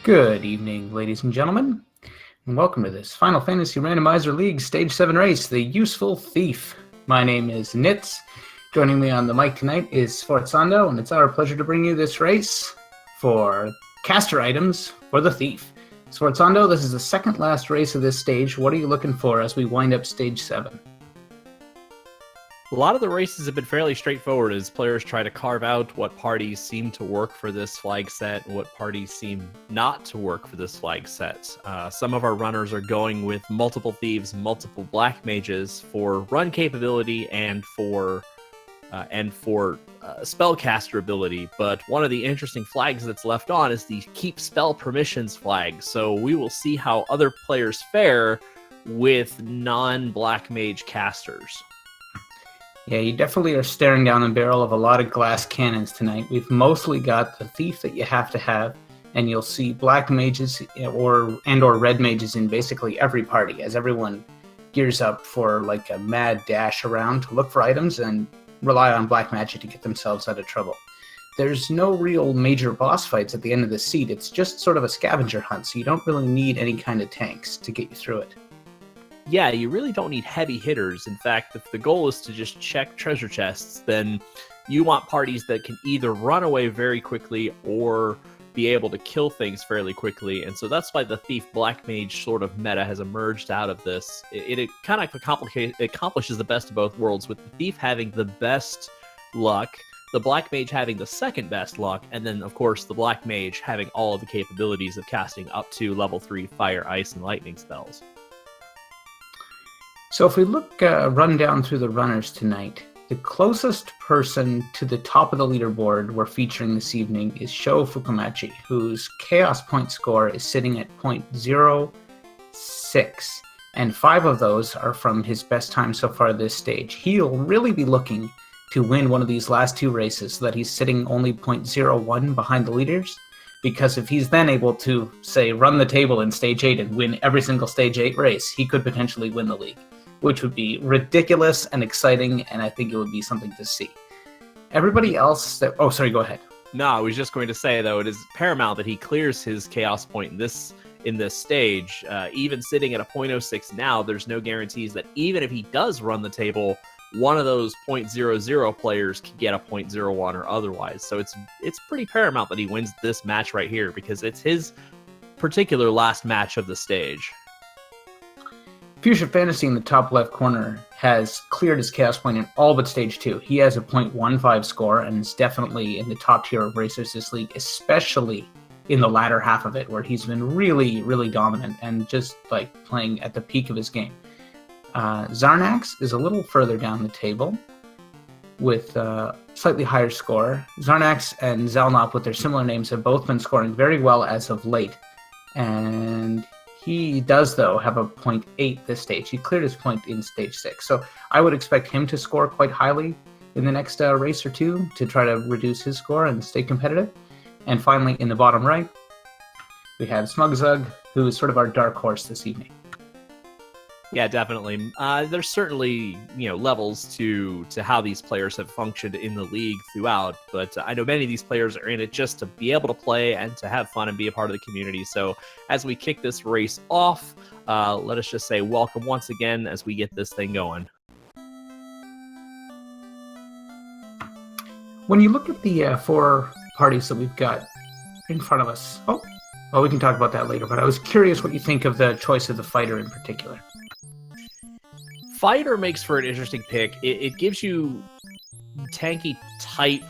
Good evening, ladies and gentlemen, and welcome to this Final Fantasy Randomizer League Stage 7 race, The Useful Thief. My name is Nitz. Joining me on the mic tonight is Sforzando, and it's our pleasure to bring you this race for caster items for the Thief. Sforzando, this is the second last race of this stage. What are you looking for as we wind up Stage 7? A lot of the races have been fairly straightforward as players try to carve out what parties seem to work for this flag set and what parties seem not to work for this flag set. Some of our runners are going with multiple thieves, multiple black mages for run capability and for spellcaster ability, but one of the interesting flags that's left on is the keep spell permissions flag, so we will see how other players fare with non-black mage casters. Yeah, you definitely are staring down the barrel of a lot of glass cannons tonight. We've mostly got the Thief that you have to have, and you'll see black mages or red mages in basically every party as everyone gears up for like a mad dash around to look for items and rely on black magic to get themselves out of trouble. There's no real major boss fights at the end of the seed. It's just sort of a scavenger hunt, so you don't really need any kind of tanks to get you through it. Yeah, you really don't need heavy hitters. In fact, if the goal is to just check treasure chests, then you want parties that can either run away very quickly or be able to kill things fairly quickly. And so that's why the Thief Black Mage sort of meta has emerged out of this. It kind of accomplishes the best of both worlds, with the Thief having the best luck, the Black Mage having the second best luck, and then, of course, the Black Mage having all of the capabilities of casting up to level 3 fire, ice, and lightning spells. So if we run down through the runners tonight, the closest person to the top of the leaderboard we're featuring this evening is Sho Fukumachi, whose chaos point score is sitting at 0.06, and 5 of those are from his best time so far this stage. He'll really be looking to win one of these last 2 races so that he's sitting only 0.01 behind the leaders, because if he's then able to, say, run the table in Stage 8 and win every single Stage 8 race, he could potentially win the league, which would be ridiculous and exciting, and I think it would be something to see. Everybody else oh, sorry, go ahead. No, I was just going to say, though, it is paramount that he clears his chaos point in this stage. Even sitting at a 0.06 now, there's no guarantees that even if he does run the table, one of those 0.00 players can get a 0.01 or otherwise. So it's pretty paramount that he wins this match right here, because it's his particular last match of the stage. Fuchsia Fantasy in the top left corner has cleared his chaos point in all but Stage 2. He has a 0.15 score and is definitely in the top tier of racers this league, especially in the latter half of it, where he's been really, really dominant and just like playing at the peak of his game. Zarnax is a little further down the table with a slightly higher score. Zarnax and Zelnop, with their similar names, have both been scoring very well as of late, and he does, though, have a 0.8 this stage. He cleared his point in Stage 6. So I would expect him to score quite highly in the next race or two to try to reduce his score and stay competitive. And finally, in the bottom right, we have Smugzug, who is sort of our dark horse this evening. Yeah, definitely. There's certainly, levels to how these players have functioned in the league throughout, but I know many of these players are in it just to be able to play and to have fun and be a part of the community. So as we kick this race off, let us just say welcome once again as we get this thing going. When you look at the 4 parties that we've got in front of us, we can talk about that later, but I was curious what you think of the choice of the fighter in particular. Fighter makes for an interesting pick. It gives you tanky type,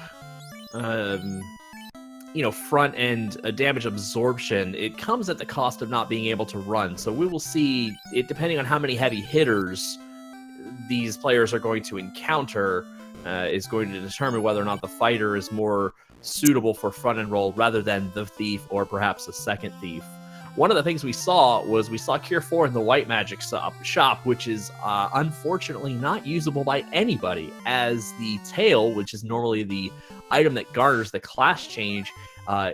front end damage absorption. It comes at the cost of not being able to run. So we will see it, depending on how many heavy hitters these players are going to encounter, is going to determine whether or not the fighter is more suitable for front end roll rather than the thief or perhaps a second thief. One of the things we saw Cure 4 in the white magic shop, which is unfortunately not usable by anybody, as the tail, which is normally the item that garners the class change,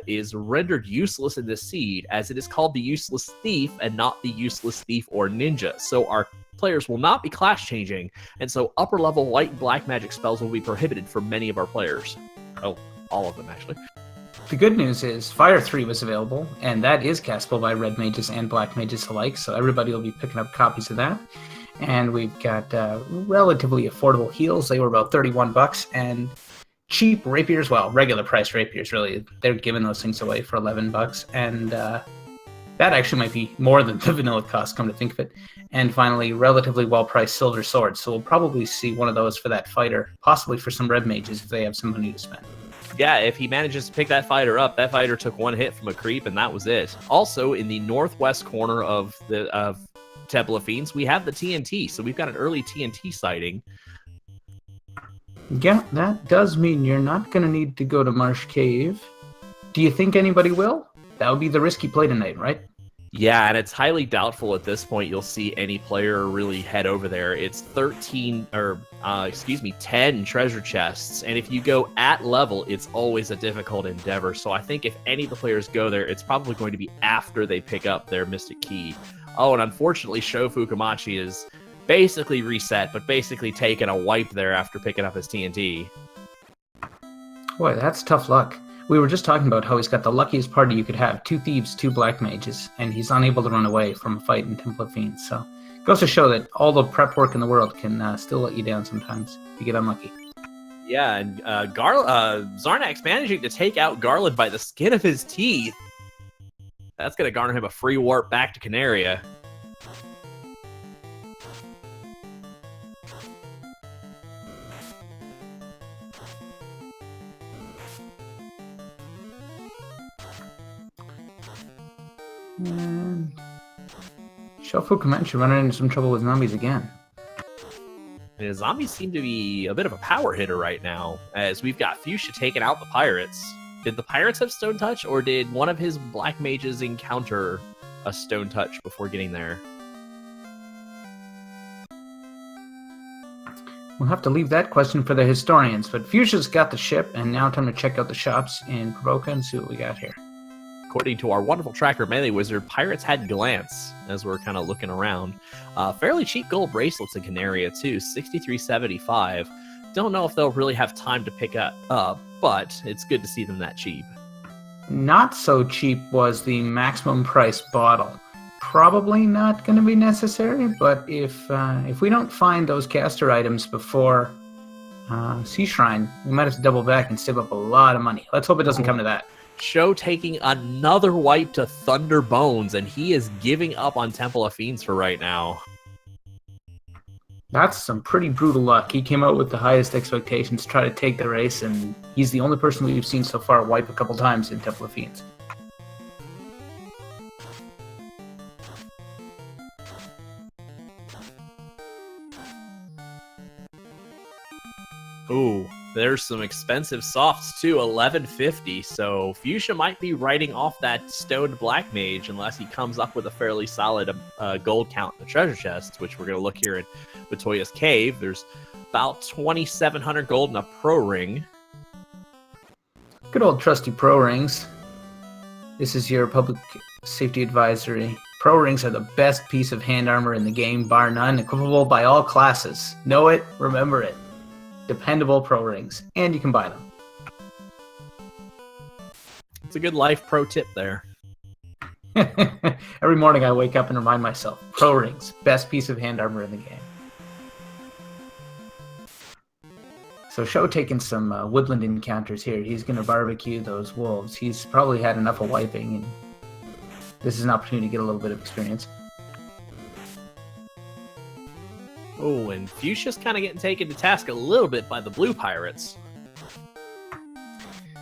is rendered useless in this seed, as it is called the Useless Thief and not the Useless Thief or Ninja. So our players will not be class changing, and so upper level white and black magic spells will be prohibited for many of our players. Oh, all of them, actually. The good news is Fire 3 was available, and that is castable by red mages and black mages alike, so everybody will be picking up copies of that. And we've got relatively affordable heals. They were about $31, and cheap rapiers, well, regular price rapiers, really. They're giving those things away for $11, and that actually might be more than the vanilla cost, come to think of it. And finally, relatively well-priced silver swords, so we'll probably see one of those for that fighter, possibly for some red mages if they have some money to spend. Yeah, if he manages to pick that fighter up, that fighter took one hit from a creep, and that was it. Also, in the northwest corner of the Temple of Fiends, we have the TNT, so we've got an early TNT sighting. Yeah, that does mean you're not going to need to go to Marsh Cave. Do you think anybody will? That would be the risky play tonight, right? Yeah, and it's highly doubtful at this point you'll see any player really head over there. It's 10 treasure chests, and if you go at level, it's always a difficult endeavor. So I think if any of the players go there, it's probably going to be after they pick up their Mystic Key. Oh, and unfortunately, Sho Fukumachi is basically reset, but basically taking a wipe there after picking up his TNT. Boy, that's tough luck. We were just talking about how he's got the luckiest party you could have, 2 thieves, 2 black mages, and he's unable to run away from a fight in Temple of Fiends. So it goes to show that all the prep work in the world can still let you down sometimes if you get unlucky. Yeah, and Zarnax managing to take out Garland by the skin of his teeth. That's going to garner him a free warp back to Canaria. And Sho Fukumachi running into some trouble with zombies again. And the zombies seem to be a bit of a power hitter right now, as we've got Fuchsia taking out the pirates. Did the pirates have Stone Touch, or did one of his black mages encounter a Stone Touch before getting there? We'll have to leave that question for the historians, but Fuchsia's got the ship, and now time to check out the shops in Provoca and see what we got here. According to our wonderful tracker Melee Wizard, pirates had Glance, as we're kind of looking around. Fairly cheap gold bracelets in Canaria, too, $63.75. Don't know if they'll really have time to pick up, but it's good to see them that cheap. Not so cheap was the maximum price bottle. Probably not going to be necessary, but if we don't find those caster items before Sea Shrine, we might have to double back and save up a lot of money. Let's hope it doesn't come to that. Sho taking another wipe to Thunder Bones, and he is giving up on Temple of Fiends for right now. That's some pretty brutal luck. He came out with the highest expectations to try to take the race, and he's the only person we've seen so far wipe a couple times in Temple of Fiends. Ooh, there's some expensive softs too, $11.50. So Fuchsia might be writing off that stoned black mage unless he comes up with a fairly solid gold count in the treasure chest, which we're going to look here in Batoya's Cave. There's about 2,700 gold in a pro ring. Good old trusty pro rings. This is your public safety advisory. Pro rings are the best piece of hand armor in the game, bar none, equipable by all classes. Know it, remember it. Dependable pro rings, and you can buy them. It's a good life pro tip there. Every morning I wake up and remind myself, pro rings, best piece of hand armor in the game. So Sho taking some woodland encounters here. He's going to barbecue those wolves. He's probably had enough of wiping, and this is an opportunity to get a little bit of experience. Oh, and Fuchsia's kind of getting taken to task a little bit by the blue pirates.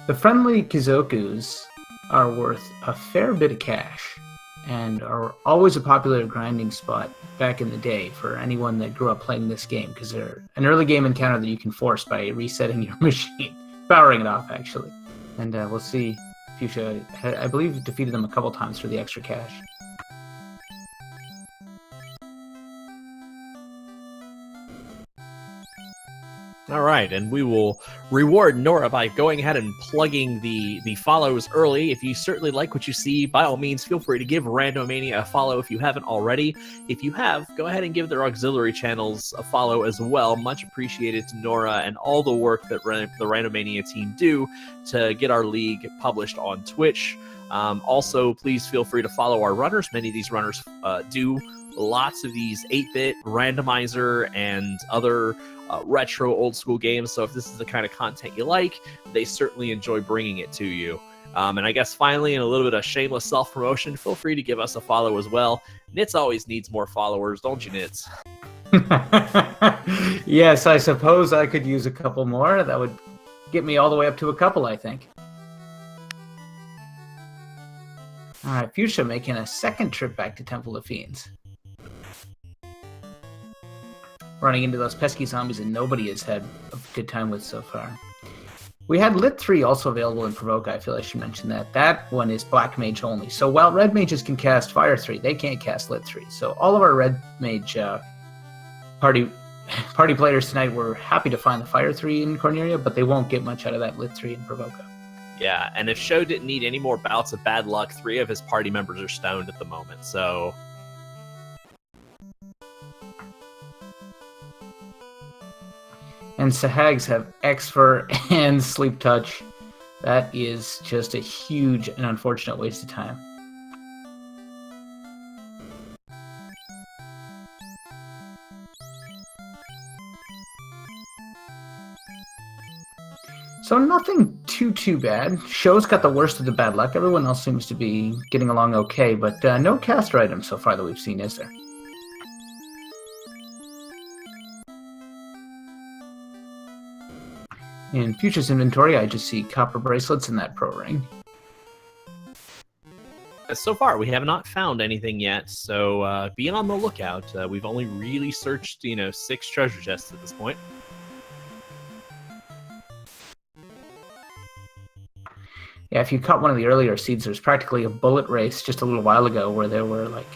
The friendly Kizokus are worth a fair bit of cash and are always a popular grinding spot back in the day for anyone that grew up playing this game, because they're an early game encounter that you can force by resetting your machine, powering it off actually. And we'll see. Fuchsia, I believe, defeated them a couple times for the extra cash. All right, and we will reward Nora by going ahead and plugging the follows early. If you certainly like what you see, by all means, feel free to give Randomania a follow if you haven't already. If you have, go ahead and give their auxiliary channels a follow as well. Much appreciated to Nora and all the work that the Randomania team do to get our league published on Twitch. Also, please feel free to follow our runners. Many of these runners do lots of these 8-bit randomizer and other retro old school games. So if this is the kind of content you like, they certainly enjoy bringing it to you. And I guess finally, in a little bit of shameless self-promotion, feel free to give us a follow as well. Nits always needs more followers, don't you, Nits? Yes, I suppose I could use a couple more. That would get me all the way up to a couple, I think. All right, Fuchsia making a second trip back to Temple of Fiends. Running into those pesky zombies that nobody has had a good time with so far. We had Lit 3 also available in Provoke. I feel I should mention that. That one is Black Mage only. So while Red Mages can cast Fire 3, they can't cast Lit 3. So all of our Red Mage party players tonight were happy to find the Fire 3 in Corneria, but they won't get much out of that Lit 3 in Provoke. Yeah, and if Sho didn't need any more bouts of bad luck, 3 of his party members are stoned at the moment, so... And Sahags have X-Fur and Sleep Touch. That is just a huge and unfortunate waste of time. So nothing too bad. Sho's got the worst of the bad luck. Everyone else seems to be getting along okay, but no caster items so far that we've seen, is there? In Future's inventory, I just see copper bracelets in that pro ring. So far, we have not found anything yet, so be on the lookout. We've only really searched, 6 treasure chests at this point. Yeah, if you caught one of the earlier seeds, there's practically a bullet race just a little while ago where there were like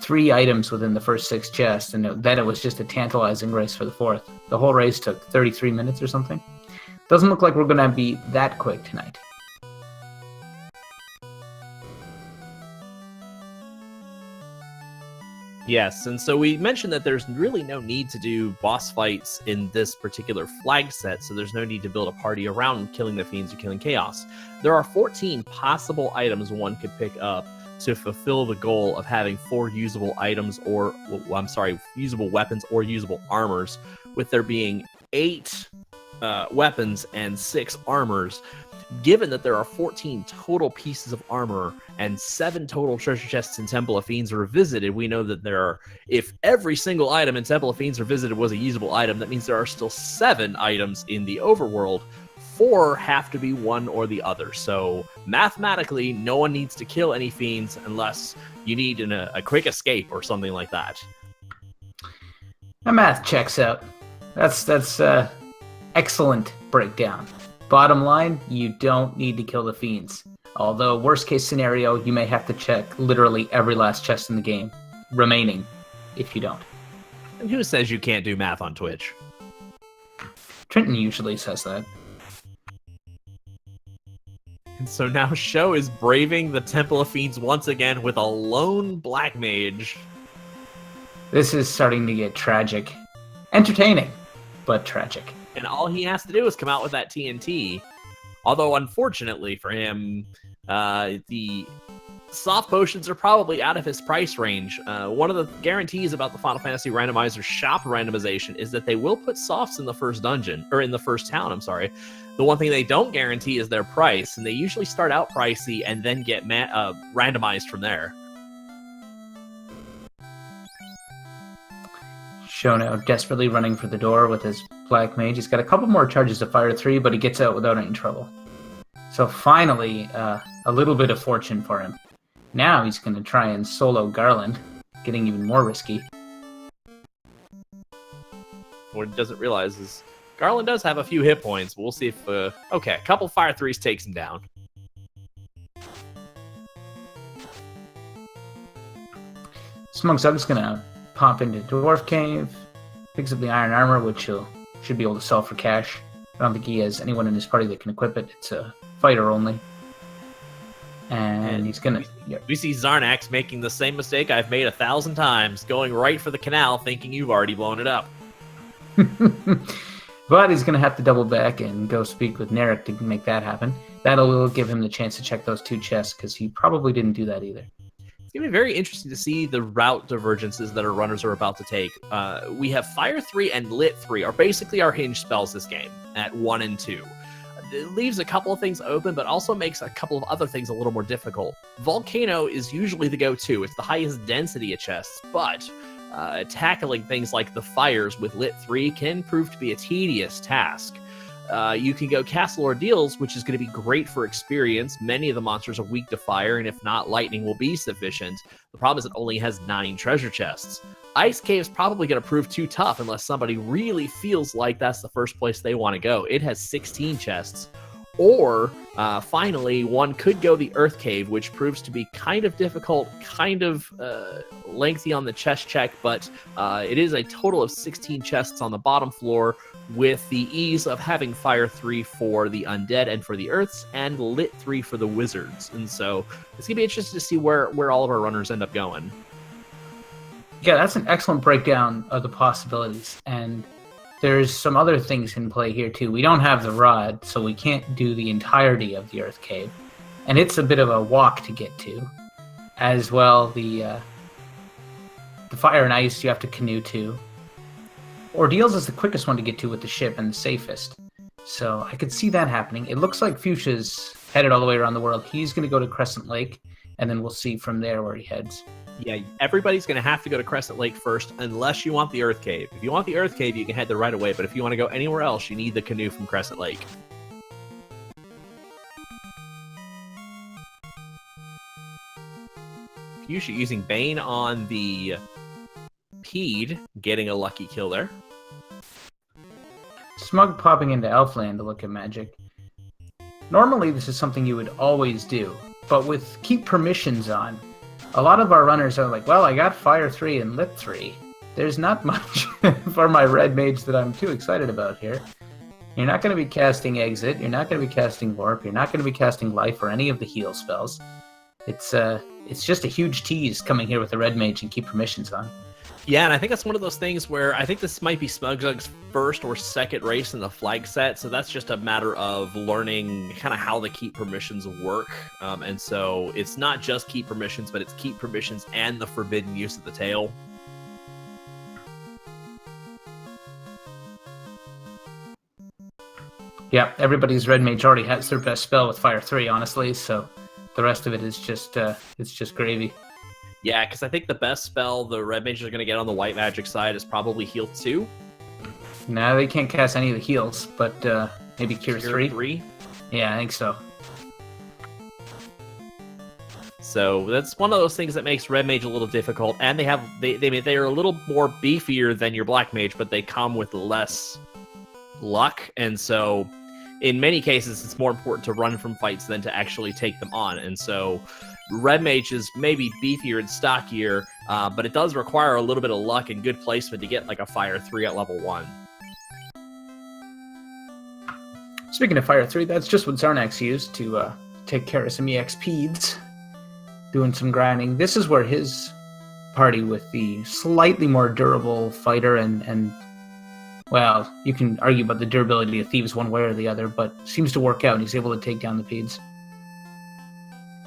3 items within the first 6 chests, and then it was just a tantalizing race for the 4th. The whole race took 33 minutes or something. Doesn't look like we're going to be that quick tonight. Yes, and so we mentioned that there's really no need to do boss fights in this particular flag set, so there's no need to build a party around killing the fiends or killing chaos. There are 14 possible items one could pick up to fulfill the goal of having 4 usable items usable weapons or usable armors, with there being 8 weapons and 6 armors. Given that there are 14 total pieces of armor and 7 total treasure chests in Temple of Fiends are visited, we know that if every single item in Temple of Fiends are visited was a usable item, that means there are still 7 items in the overworld. 4 have to be one or the other. So mathematically, no one needs to kill any fiends unless you need a quick escape or something like that. The math checks out. That's excellent breakdown. Bottom line, you don't need to kill the fiends. Although, worst case scenario, you may have to check literally every last chest in the game remaining if you don't. And who says you can't do math on Twitch? Trenton usually says that. And so now Sho is braving the Temple of Fiends once again with a lone black mage. This is starting to get tragic. Entertaining, but tragic. And all he has to do is come out with that TNT. Although, unfortunately for him, the soft potions are probably out of his price range. One of the guarantees about the Final Fantasy Randomizer shop randomization is that they will put softs in the first dungeon, or in the first town, I'm sorry. The one thing they don't guarantee is their price, and they usually start out pricey and then get randomized from there. Shono desperately running for the door with his Black Mage. He's got a couple more charges to fire 3, but he gets out without any trouble. So finally, a little bit of fortune for him. Now he's going to try and solo Garland, getting even more risky. What he doesn't realize is Garland does have a few hit points, but we'll see if... okay, a couple fire 3s takes him down. Smug Zug's going to pop into Dwarf Cave, picks up the Iron Armor, which he'll should be able to sell for cash. I don't think he has anyone in his party that can equip it. It's a fighter only. And he's going to... Yep. We see Zarnax making the same mistake I've made 1,000 times, going right for the canal thinking you've already blown it up. But he's going to have to double back and go speak with Narek to make that happen. That'll give him the chance to check those 2 chests, because he probably didn't do that either. It's going to be very interesting to see the route divergences that our runners are about to take. We have Fire 3 and Lit 3 are basically our hinge spells this game at 1 and 2. It leaves a couple of things open, but also makes a couple of other things a little more difficult. Volcano is usually the go-to. It's the highest density of chests, but tackling things like the fires with Lit 3 can prove to be a tedious task. You can go Castle Ordeals, which is going to be great for experience. Many of the monsters are weak to fire, and if not, lightning will be sufficient. The problem is it only has 9 treasure chests. Ice Cave is probably going to prove too tough unless somebody really feels like that's the first place they want to go. It has 16 chests. Or, finally, one could go the Earth Cave, which proves to be kind of difficult, kind of lengthy on the chest check, but it is a total of 16 chests on the bottom floor, with the ease of having Fire 3 for the Undead and for the Earths, and Lit 3 for the Wizards. And so it's going to be interesting to see where all of our runners end up going. Yeah, that's an excellent breakdown of the possibilities. And there's some other things in play here, too. We don't have the rod, so we can't do the entirety of the Earth Cave. And it's a bit of a walk to get to. As well, the fire and ice you have to canoe to. Ordeals is the quickest one to get to with the ship and the safest. So I could see that happening. It looks like Fuchsia's headed all the way around the world. He's going to go to Crescent Lake, and then we'll see from there where he heads. Yeah, everybody's going to have to go to Crescent Lake first, unless you want the Earth Cave. If you want the Earth Cave, you can head there right away, but if you want to go anywhere else, you need the canoe from Crescent Lake. Fuchsia using Bane on the Pede, getting a lucky kill there. Smug popping into Elfland to look at magic. Normally, this is something you would always do, but with Keep Permissions on, a lot of our runners are like, well, I got Fire 3 and Lit 3. There's not much for my Red Mage that I'm too excited about here. You're not going to be casting Exit, you're not going to be casting Warp, you're not going to be casting Life or any of the heal spells. It's just a huge tease coming here with the Red Mage and Keep Permissions on. Yeah, and I think that's one of those things where I think this might be Smugzug's first or second race in the flag set, so that's just a matter of learning kind of how the Keep Permissions work. And so it's not just Keep Permissions, but it's Keep Permissions and the forbidden use of the tail. Yeah, everybody's Red Mage already has their best spell with Fire 3, honestly, so the rest of it is just it's just gravy. Yeah, because I think the best spell the Red Mages are going to get on the White Magic side is probably Heal 2. No, they can't cast any of the heals, but maybe Cure 3? Yeah, I think so. So that's one of those things that makes Red Mage a little difficult, and they are a little more beefier than your Black Mage, but they come with less luck, and so in many cases it's more important to run from fights than to actually take them on. And so Red Mage is maybe beefier and stockier, but it does require a little bit of luck and good placement to get like a Fire 3 at level 1. Speaking of Fire 3, that's just what Zarnax used to take care of some EX Peds, doing some grinding. This is where his party with the slightly more durable fighter and well, you can argue about the durability of Thieves one way or the other, but seems to work out. He's able to take down the Peds.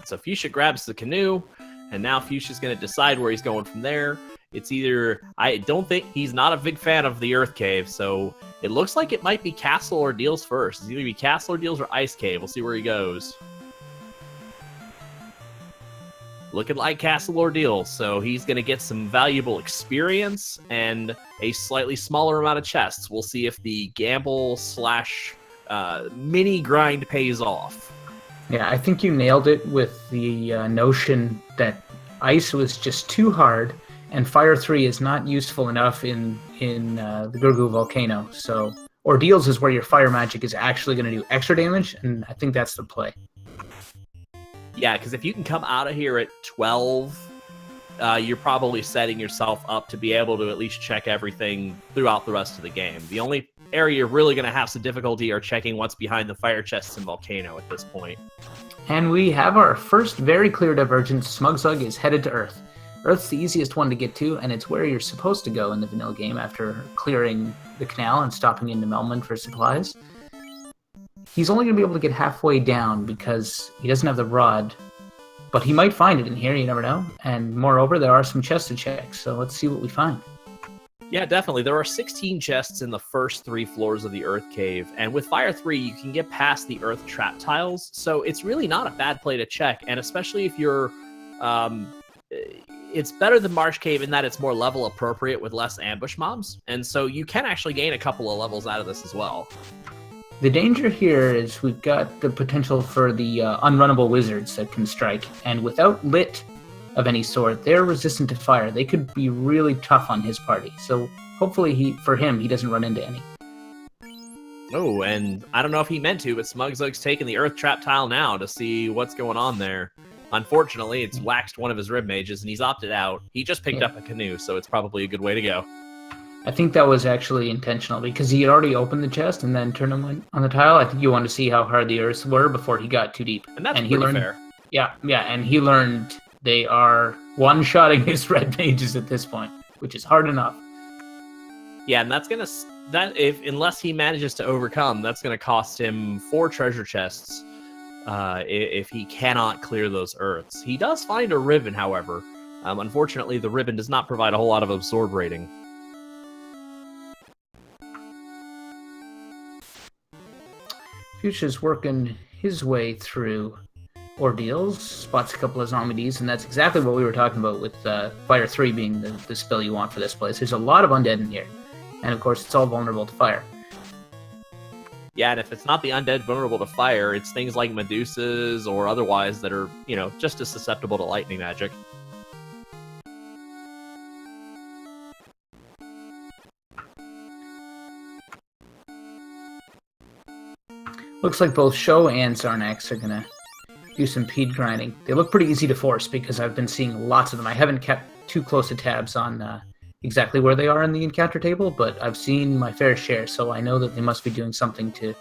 So Fuchsia grabs the canoe, and now Fuchsia's going to decide where he's going from there. It's either... I don't think... He's not a big fan of the Earth Cave, so it looks like it might be Castle Ordeals first. It's either be Castle Ordeals or Ice Cave. We'll see where he goes. Looking like Castle Ordeals, so he's going to get some valuable experience and a slightly smaller amount of chests. We'll see if the gamble / mini grind pays off. Yeah, I think you nailed it with the notion that Ice was just too hard, and Fire 3 is not useful enough in the Gurgu Volcano. So Ordeals is where your fire magic is actually going to do extra damage, and I think that's the play. Yeah, because if you can come out of here at 12, you're probably setting yourself up to be able to at least check everything throughout the rest of the game. The only area you're really going to have some difficulty are checking what's behind the fire chests in Volcano at this point. And we have our first very clear divergence. Smugzug is headed to Earth. Earth's the easiest one to get to, and it's where you're supposed to go in the vanilla game after clearing the canal and stopping into Melman for supplies. He's only going to be able to get halfway down because he doesn't have the rod, but he might find it in here, you never know. And moreover, there are some chests to check, so let's see what we find. Yeah, definitely. There are 16 chests in the first 3 floors of the Earth Cave, and with Fire 3, you can get past the Earth trap tiles, so it's really not a bad play to check, and especially if you're... it's better than Marsh Cave in that it's more level appropriate with less ambush mobs, and so you can actually gain a couple of levels out of this as well. The danger here is we've got the potential for the unrunnable wizards that can strike, and without lit of any sort, they're resistant to fire. They could be really tough on his party, so hopefully he doesn't run into any. Oh, and I don't know if he meant to, but Smugzug's taking the Earth trap tile now to see what's going on there. Unfortunately, it's waxed one of his rib mages, and he's opted out. He just picked up a canoe, so it's probably a good way to go. I think that was actually intentional, because he had already opened the chest and then turned them on the tile. I think you wanted to see how hard the earths were before he got too deep. And that's pretty fair. Yeah, and he learned they are one-shotting his red mages at this point, which is hard enough. Yeah, and unless he manages to overcome, that's gonna cost him 4 treasure chests. If he cannot clear those earths. He does find a ribbon, however. Unfortunately, the ribbon does not provide a whole lot of absorb rating. Fuchsia's working his way through ordeals, spots a couple of zombies, and that's exactly what we were talking about with Fire 3 being the spell you want for this place. There's a lot of undead in here, and of course it's all vulnerable to fire. Yeah, and if it's not the undead vulnerable to fire, it's things like Medusas or otherwise that are, just as susceptible to lightning magic. Looks like both Sho and Zarnax are going to do some peed grinding. They look pretty easy to force because I've been seeing lots of them. I haven't kept too close of tabs on exactly where they are in the encounter table, but I've seen my fair share, so I know that they must be doing something to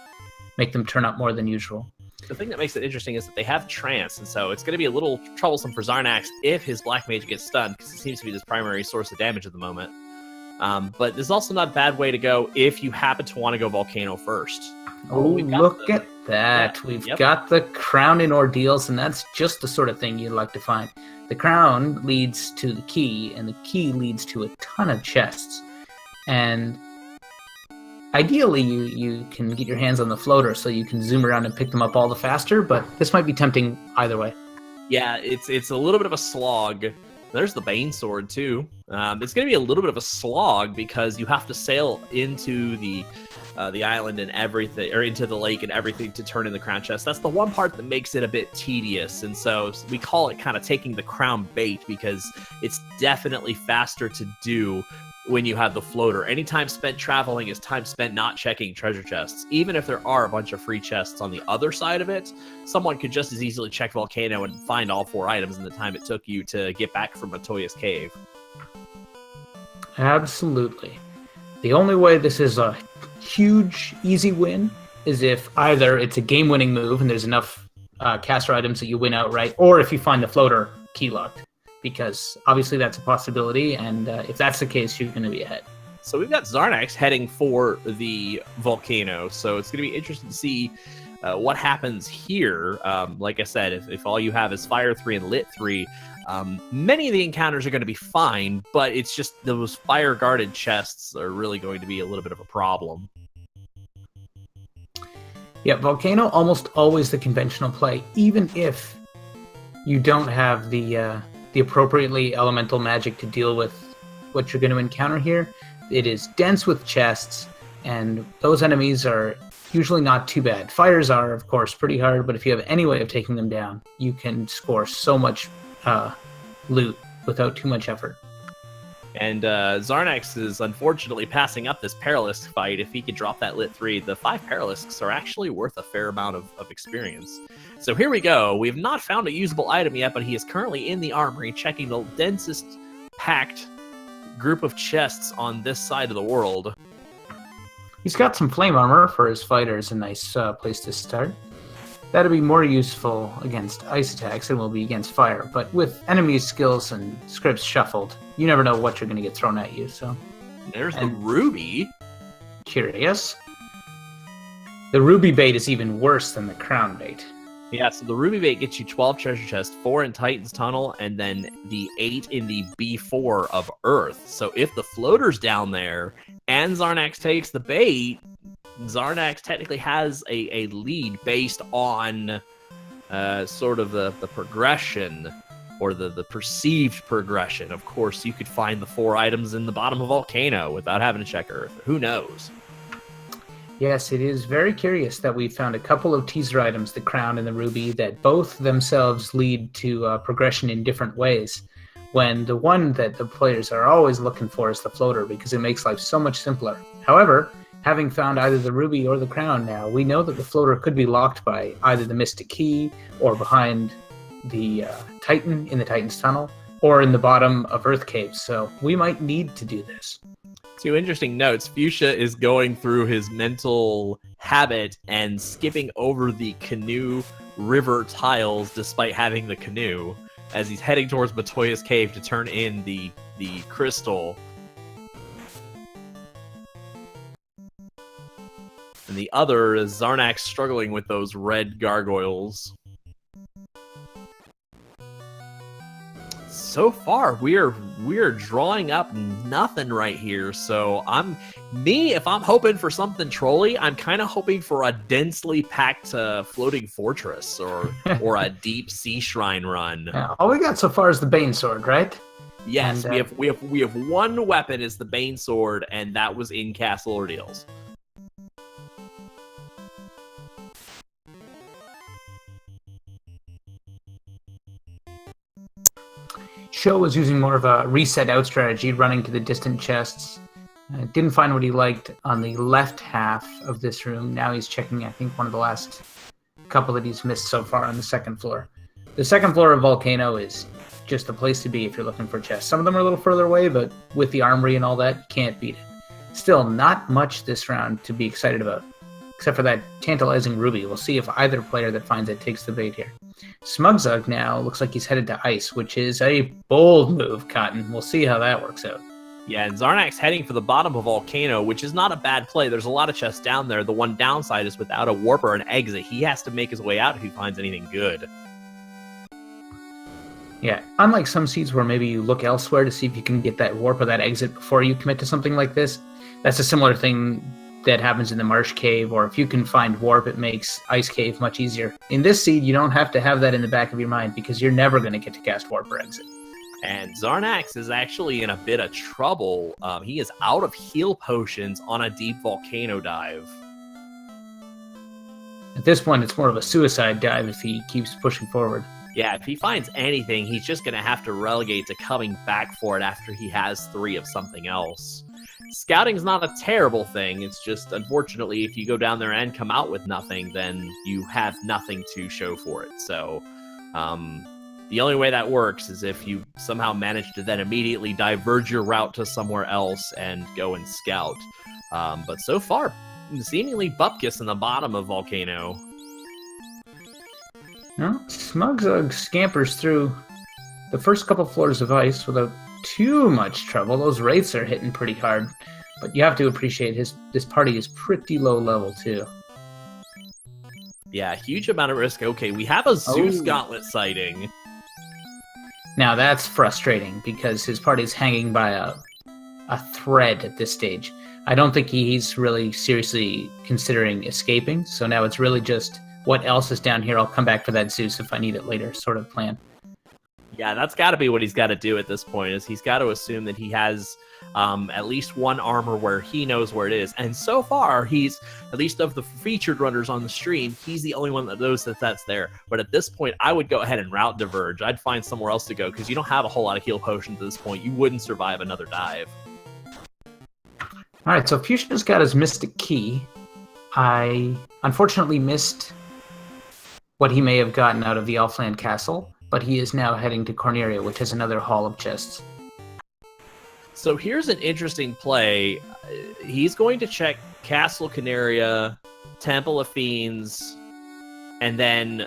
make them turn up more than usual. The thing that makes it interesting is that they have trance, and so it's going to be a little troublesome for Zarnax if his Black Mage gets stunned, because it seems to be his primary source of damage at the moment. But there's also not a bad way to go if you happen to want to go Volcano first. Oh, look at that. Yeah, we've got the crown in ordeals, and that's just the sort of thing you'd like to find. The crown leads to the key, and the key leads to a ton of chests. And ideally, you can get your hands on the floater so you can zoom around and pick them up all the faster, but this might be tempting either way. Yeah, it's a little bit of a slog. There's the Bane Sword, too. It's going to be a little bit of a slog because you have to sail into the island and everything, or into the lake and everything to turn in the crown chest. That's the one part that makes it a bit tedious, and so we call it kind of taking the crown bait because it's definitely faster to do when you have the floater. Any time spent traveling is time spent not checking treasure chests. Even if there are a bunch of free chests on the other side of it, someone could just as easily check Volcano and find all 4 items in the time it took you to get back from Matoya's cave. Absolutely. The only way this is a huge, easy win is if either it's a game-winning move and there's enough caster items that you win outright, or if you find the floater key-locked. Because obviously that's a possibility, and if that's the case, you're going to be ahead. So we've got Zarnax heading for the Volcano, so it's going to be interesting to see what happens here. Like I said, if all you have is Fire 3 and Lit 3, many of the encounters are going to be fine, but it's just those fire-guarded chests are really going to be a little bit of a problem. Yeah, Volcano almost always the conventional play, even if you don't have the appropriately elemental magic to deal with what you're going to encounter here. It is dense with chests, and those enemies are usually not too bad. Fires are, of course, pretty hard, but if you have any way of taking them down, you can score so much loot without too much effort. And Zarnax is unfortunately passing up this Paralisk fight. If he could drop that Lit 3, the 5 Paralisks are actually worth a fair amount of experience. So here we go. We have not found a usable item yet, but he is currently in the armory checking the densest packed group of chests on this side of the world. He's got some flame armor for his fighters, a nice place to start. That'll be more useful against ice attacks than will be against fire, but with enemy skills and scripts shuffled, you never know what you're going to get thrown at you, so... There's the ruby. Curious. The ruby bait is even worse than the crown bait. Yeah, so the ruby bait gets you 12 treasure chests, 4 in Titan's Tunnel, and then the 8 in the B4 of Earth. So if the floater's down there and Zarnax takes the bait, Zarnax technically has a lead based on sort of the progression, or the perceived progression. Of course, you could find the 4 items in the bottom of Volcano without having to check Earth. Who knows? Yes, it is very curious that we found a couple of teaser items, the crown and the ruby, that both themselves lead to progression in different ways, when the one that the players are always looking for is the floater, because it makes life so much simpler. However, having found either the ruby or the crown now, we know that the floater could be locked by either the Mystic Key, or behind the Titan in the Titan's Tunnel, or in the bottom of Earth Caves, so we might need to do this. 2 interesting notes. Fuchsia is going through his mental habit and skipping over the canoe river tiles despite having the canoe, as he's heading towards Matoya's cave to turn in the crystal. And the other is Zarnax struggling with those red gargoyles. So far, we're drawing up nothing right here. So if I'm hoping for something trolly, I'm kind of hoping for a densely packed floating fortress or a deep sea shrine run. Yeah, all we got so far is the Bane Sword, right? Yes, and, we have one weapon is the Bane Sword, and that was in Castle Ordeals. Sho was using more of a reset out strategy, running to the distant chests. Didn't find what he liked on the left half of this room. Now he's checking, I think, one of the last couple that he's missed so far on the second floor. The second floor of Volcano is just the place to be if you're looking for chests. Some of them are a little further away, but with the armory and all that, you can't beat it. Still, not much this round to be excited about, except for that tantalizing ruby. We'll see if either player that finds it takes the bait here. Smugzug now looks like he's headed to ice, which is a bold move, Cotton. We'll see how that works out. Yeah, and Zarnax heading for the bottom of Volcano, which is not a bad play. There's a lot of chests down there. The one downside is without a warp or an exit, he has to make his way out if he finds anything good. Yeah, unlike some seeds where maybe you look elsewhere to see if you can get that warp or that exit before you commit to something like this, that's a similar thing that happens in the Marsh Cave, or if you can find warp, it makes Ice Cave much easier. In this seed, you don't have to have that in the back of your mind, because you're never going to get to cast warp or exit. And Zarnax is actually in a bit of trouble. He is out of heal potions on a deep volcano dive. At this point, it's more of a suicide dive if he keeps pushing forward. Yeah, if he finds anything, he's just going to have to relegate to coming back for it after he has 3 of something else. Scouting's not a terrible thing. It's just, unfortunately, if you go down there and come out with nothing, then you have nothing to show for it. So, the only way that works is if you somehow manage to then immediately diverge your route to somewhere else and go and scout. But so far, seemingly Bupkis in the bottom of Volcano. Well, Smugzug scampers through the first couple floors of ice without too much trouble. Those wraiths are hitting pretty hard, but you have to appreciate this party is pretty low level too. Yeah, huge amount of risk. Okay, we have a Zeus Gauntlet sighting. Now that's frustrating because his party is hanging by a thread at this stage. I don't think he's really seriously considering escaping, so now it's really just what else is down here. I'll come back for that Zeus if I need it later sort of plan. Yeah, that's got to be what he's got to do at this point, is he's got to assume that he has at least one armor where he knows where it is. And so far, he's, at least of the featured runners on the stream, he's the only one that knows that that's there. But at this point, I would go ahead and route diverge. I'd find somewhere else to go, because you don't have a whole lot of heal potions at this point. You wouldn't survive another dive. All right, so Fuchsia's got his Mystic Key. I unfortunately missed what he may have gotten out of the Elfland Castle, but he is now heading to Corneria, which has another hall of chests. So here's an interesting play. He's going to check Castle Canaria, Temple of Fiends, and then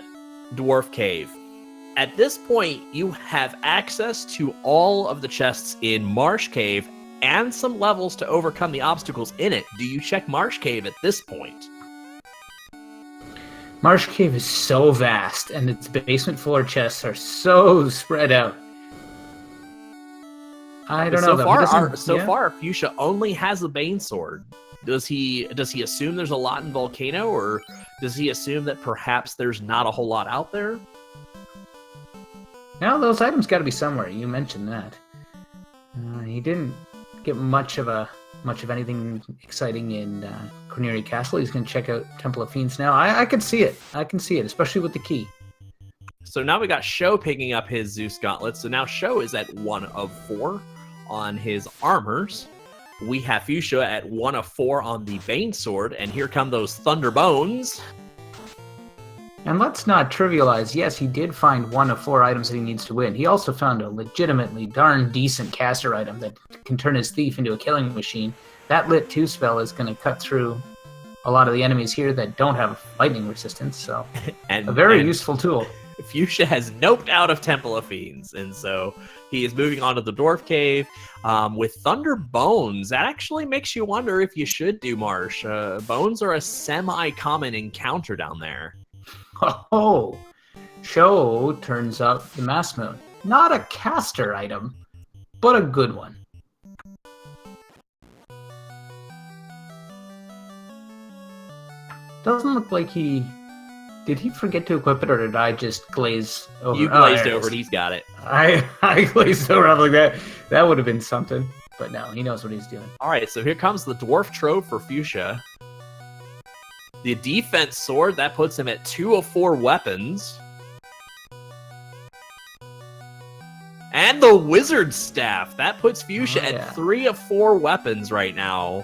Dwarf Cave. At this point, you have access to all of the chests in Marsh Cave and some levels to overcome the obstacles in it. Do you check Marsh Cave at this point? Marsh Cave is so vast, and its basement floor chests are so spread out. I don't know. So far, Fuchsia only has the Bane Sword. Does he assume there's a lot in Volcano, or does he assume that perhaps there's not a whole lot out there? Now those items got to be somewhere. You mentioned that. He didn't get much of anything exciting in Corneria Castle. He's going to check out Temple of Fiends now. I can see it. I can see it, especially with the key. So now we got Sho picking up his Zeus Gauntlet. So now Sho is at 1 of 4 on his armors. We have Fuchsia at 1 of 4 on the Bane Sword, and here come those Thunder Bones. And let's not trivialize, yes, he did find 1 of 4 items that he needs to win. He also found a legitimately darn decent caster item that can turn his thief into a killing machine. That Lit 2 spell is going to cut through a lot of the enemies here that don't have lightning resistance, so a very useful tool. Fuchsia has noped out of Temple of Fiends, and so he is moving on to the Dwarf Cave with Thunder Bones. That actually makes you wonder if you should do Marsh. Bones are a semi-common encounter down there. Oh, Sho turns up the Mass Moon. Not a caster item, but a good one. Doesn't look like he... Did he forget to equip it, or did I just glaze over? You glazed over it. He's got it. I glazed over. I'm like that. That would have been something. But no, he knows what he's doing. All right, so here comes the Dwarf Trove for Fuchsia. The Defense Sword, that puts him at 2 of 4 weapons. And the Wizard Staff, that puts Fuchsia at 3 of 4 weapons right now.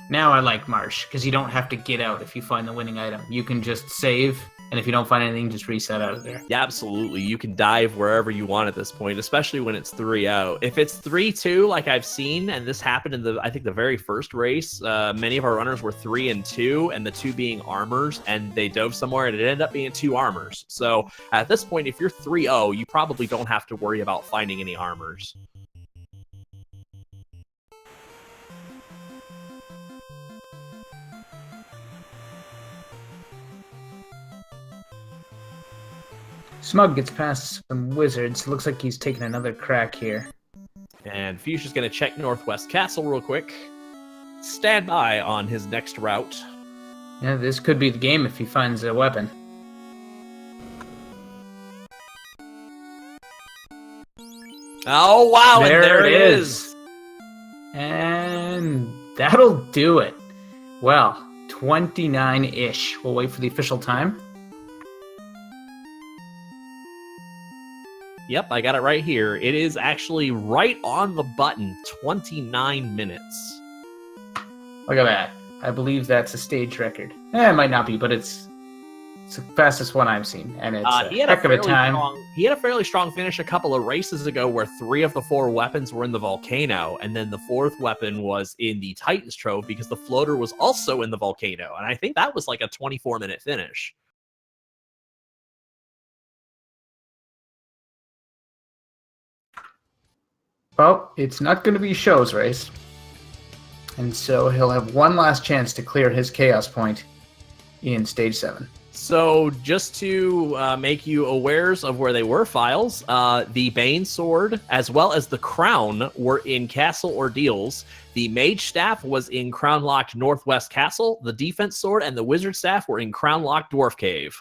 Now I like Marsh, because you don't have to get out if you find the winning item. You can just save, and if you don't find anything, just reset out of there. Yeah, absolutely. You can dive wherever you want at this point, especially when it's 3 out. If it's 3-2, like I've seen, and this happened in I think the very first race, many of our runners were 3 and 2, and the 2 being armors, and they dove somewhere, and it ended up being 2 armors. So at this point, if you're 3-0, you probably don't have to worry about finding any armors. Smug gets past some wizards. Looks like he's taking another crack here. And Fuchsia's going to check Northwest Castle real quick. Stand by on his next route. Yeah, this could be the game if he finds a weapon. Oh, wow, there it is. And that'll do it. Well, 29-ish. We'll wait for the official time. Yep, I got it right here. It is actually right on the button, 29 minutes. Look at that. I believe that's a stage record. It might not be, but it's the fastest one I've seen, and it's a heck of a time. He had a fairly strong finish a couple of races ago where 3 of the 4 weapons were in the Volcano, and then the 4th weapon was in the Titan's Trove because the floater was also in the Volcano, and I think that was like a 24-minute finish. Well, it's not going to be Sho's race. And so he'll have one last chance to clear his Chaos Point in Stage 7. So just to make you awares of where they were, Files, the Bane Sword as well as the Crown were in Castle Ordeals. The Mage Staff was in Crown Locked Northwest Castle. The Defense Sword and the Wizard Staff were in Crown Locked Dwarf Cave.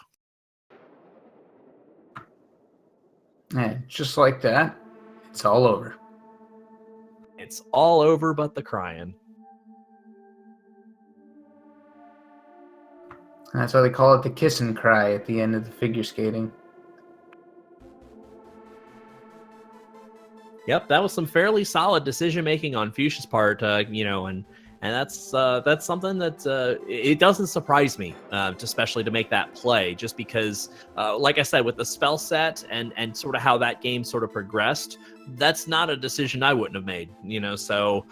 And just like that, it's all over. It's all over but the crying. That's why they call it the kiss and cry at the end of the figure skating. Yep, that was some fairly solid decision making on Fuchsia's part, and And that's something that it doesn't surprise me, especially to make that play, just because, like I said, with the spell set and sort of how that game sort of progressed, that's not a decision I wouldn't have made, So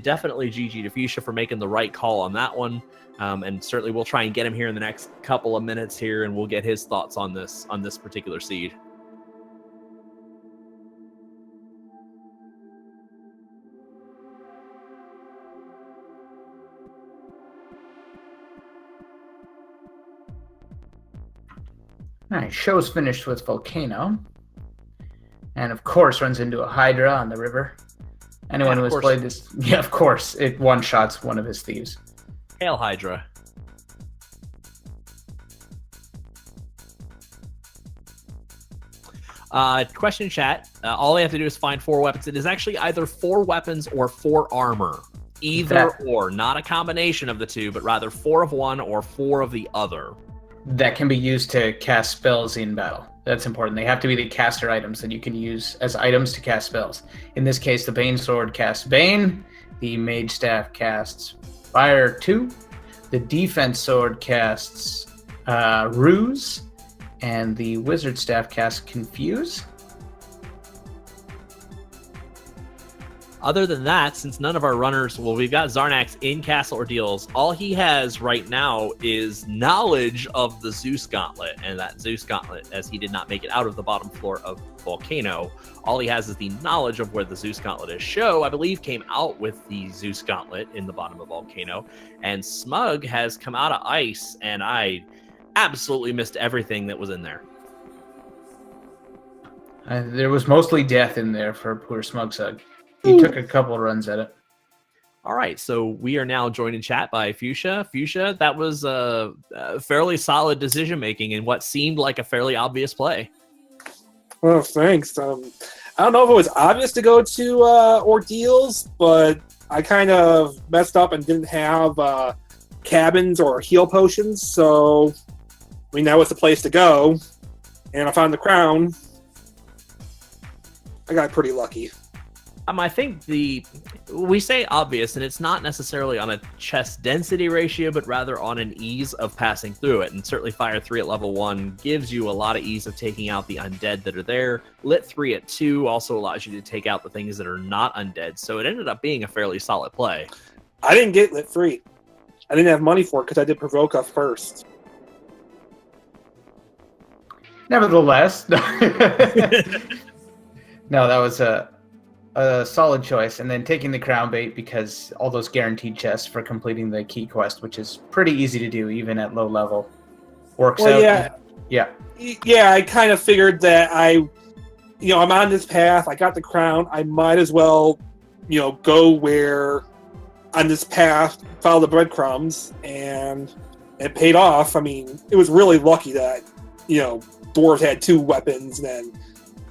definitely GG to Fuchsia for making the right call on that one. And certainly we'll try and get him here in the next couple of minutes here, and we'll get his thoughts on this particular seed. All right, show's finished with Volcano. And of course runs into a Hydra on the river. Anyone who has played this, of course, it one-shots one of his thieves. Hail Hydra. Question in chat. All they have to do is find 4 weapons. It is actually either 4 weapons or 4 armor. Either or, not a combination of the two, but rather 4 of one or 4 of the other. That can be used to cast spells in battle. That's important. They have to be the caster items that you can use as items to cast spells. In this case, the Bane Sword casts Bane, the Mage Staff casts Fire 2, the Defense Sword casts Ruse, and the Wizard Staff casts Confuse. Other than that, since none of our runners, we've got Zarnax in Castle Ordeals. All he has right now is knowledge of the Zeus Gauntlet, and that Zeus Gauntlet, as he did not make it out of the bottom floor of Volcano, all he has is the knowledge of where the Zeus Gauntlet is. Show, I believe, came out with the Zeus Gauntlet in the bottom of Volcano, and Smug has come out of Ice, and I absolutely missed everything that was in there. There was mostly death in there for poor Smugsug. He took a couple of runs at it. All right, so we are now joined in chat by Fuchsia. Fuchsia, that was a fairly solid decision-making in what seemed like a fairly obvious play. Well, thanks. I don't know if it was obvious to go to Ordeals, but I kind of messed up and didn't have cabins or heal potions, so that was the place to go. And I found the crown. I got pretty lucky. I think we say obvious, and it's not necessarily on a chest density ratio, but rather on an ease of passing through it. And certainly Fire 3 at level 1 gives you a lot of ease of taking out the undead that are there. Lit 3 at 2 also allows you to take out the things that are not undead. So it ended up being a fairly solid play. I didn't get Lit 3. I didn't have money for it because I did Provoke Us first. Nevertheless, no, that was a solid choice. And then taking the crown bait because all those guaranteed chests for completing the key quest, which is pretty easy to do even at low level, works out. Yeah. I kind of figured that I'm on this path. I got the crown. I might as well, go where on this path, follow the breadcrumbs, and it paid off. I mean, it was really lucky that, Dwarves had 2 weapons, and then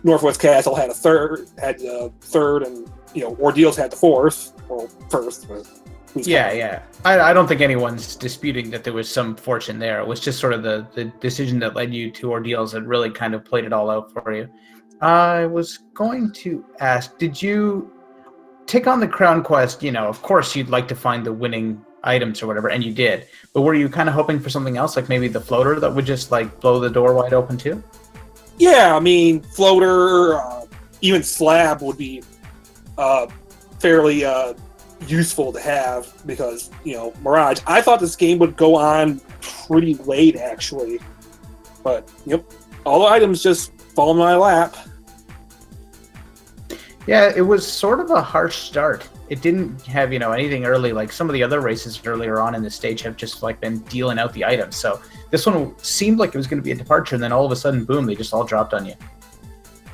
Northwest Castle had the third, and Ordeals had the fourth or first. Yeah. I don't think anyone's disputing that there was some fortune there. It was just sort of the decision that led you to Ordeals that really kind of played it all out for you. I was going to ask, did you take on the crown quest? Of course you'd like to find the winning items or whatever, and you did. But were you kind of hoping for something else, like maybe the floater that would just blow the door wide open too? Yeah, I mean, floater, even slab would be fairly useful to have because, Mirage. I thought this game would go on pretty late, actually. But, all the items just fall in my lap. Yeah, it was sort of a harsh start. It didn't have, anything early, like some of the other races earlier on in the stage have just been dealing out the items. So this one seemed like it was going to be a departure, and then all of a sudden, boom, they just all dropped on you.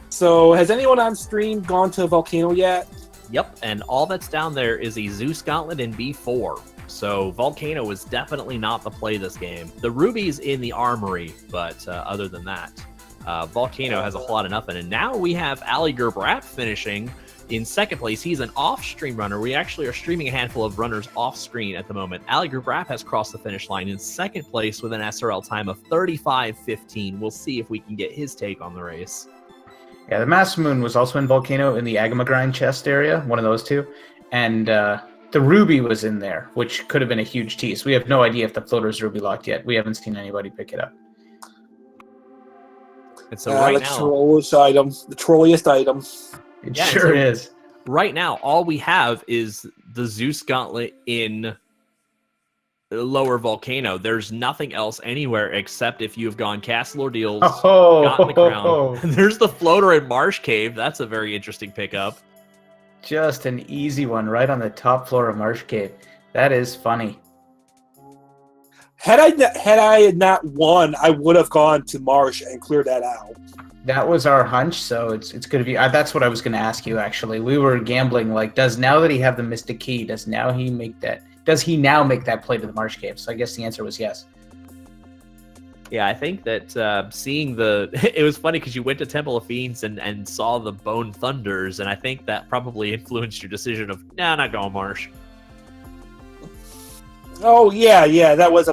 So has anyone on stream gone to Volcano yet? Yep, and all that's down there is a Zeus Gauntlet in B4. So Volcano is definitely not the play this game. The Ruby's in the Armory, but other than that, Volcano has a whole lot of nothing. And now we have Ali Gerbrap finishing in second place. He's an off-stream runner. We actually are streaming a handful of runners off-screen at the moment. Ali Gerbrap has crossed the finish line in second place with an SRL time of 35:15. We'll see if we can get his take on the race. Yeah, the Mass Moon was also in Volcano in the Agama Grind chest area, one of those two. And The Ruby was in there, which could have been a huge tease. We have no idea if the floater's Ruby locked yet. We haven't seen anybody pick it up. And so right the now, the trolliest item. It Yeah, sure so- is. right now, all we have is the Zeus Gauntlet in Lower Volcano. There's nothing else anywhere except if you've gone Castle Ordeals, gotten the crown. There's the floater in Marsh Cave. That's a very interesting pickup. Just an easy one right on the top floor of Marsh Cave. That is funny. Had I not won, I would have gone to Marsh and cleared that out. That was our hunch, so it's going to be. That's what I was going to ask you. Actually, we were gambling. Like, now that he have the Mystic Key, does he now make that play to the Marsh Cave? So I guess the answer was yes. Yeah, I think that seeing it was funny because you went to Temple of Fiends and saw the Bone Thunders, and I think that probably influenced your decision of, nah, not going Marsh. Oh yeah, that was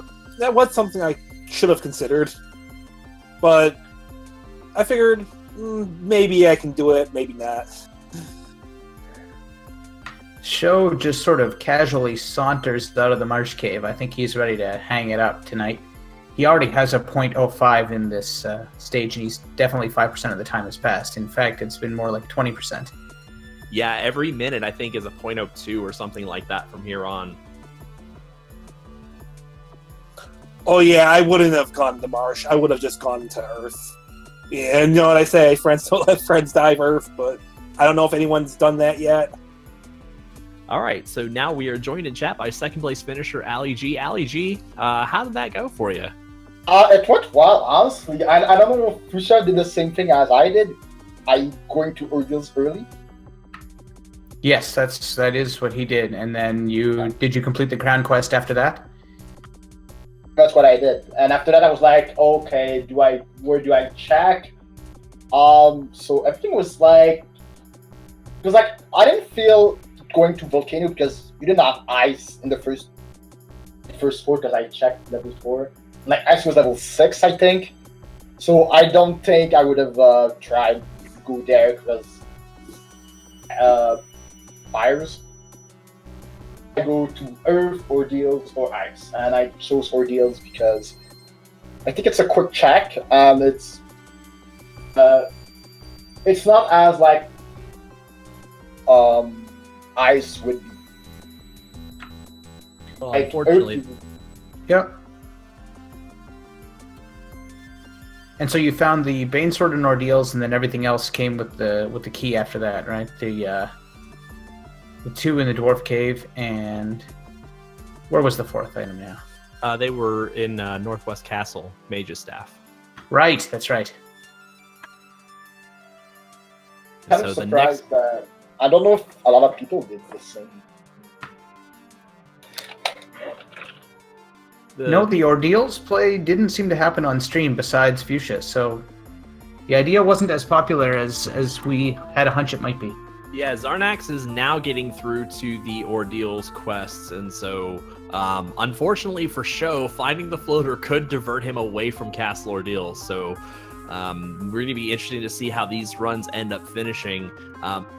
something I should have considered, but I figured maybe I can do it, maybe not. Show just sort of casually saunters out of the Marsh Cave. I think he's ready to hang it up tonight. He already has a .05 in this stage, and he's definitely 5% of the time has passed. In fact, it's been more like 20%. Yeah, every minute I think is a .02 or something like that from here on. Oh yeah, I wouldn't have gone to Marsh. I would have just gone to Earth. Yeah, and you know what I say, friends don't let friends dive Earth, but I don't know if anyone's done that yet. All right, so now we are joined in chat by second place finisher Ali G. Ali G, how did that go for you? It went well, honestly. I don't know if Fuchsia did the same thing as I did. I going to Ordeals early. Yes, that is what he did. And then did you complete the crown quest after that? That's what I did. And after that, I was like, okay, where do I check? So everything was like, because like I didn't feel going to Volcano because you didn't have ice in the first floor because I checked level 4. Like ice was level 6, I think. So I don't think I would have tried to go there because fires. I go to Earth, Ordeals, or Ice, and I chose Ordeals because I think it's a quick check, and it's not as like Ice would be. Well, Like, unfortunately, Yep. And so you found the Banesword and Ordeals, and then everything else came with the key after that, right? The 2 in the Dwarf Cave, and where was the 4th item now? they were in Northwest Castle, Mage's Staff. Right, that's right. Kind So of the surprised that I don't know if a lot of people did the same. No, the Ordeals play didn't seem to happen on stream besides Fuchsia, so the idea wasn't as popular as we had a hunch it might be. Yeah, Zarnax is now getting through to the Ordeals quests, and so unfortunately for Show, finding the floater could divert him away from Castle Ordeals. So we're going to be interested to see how these runs end up finishing.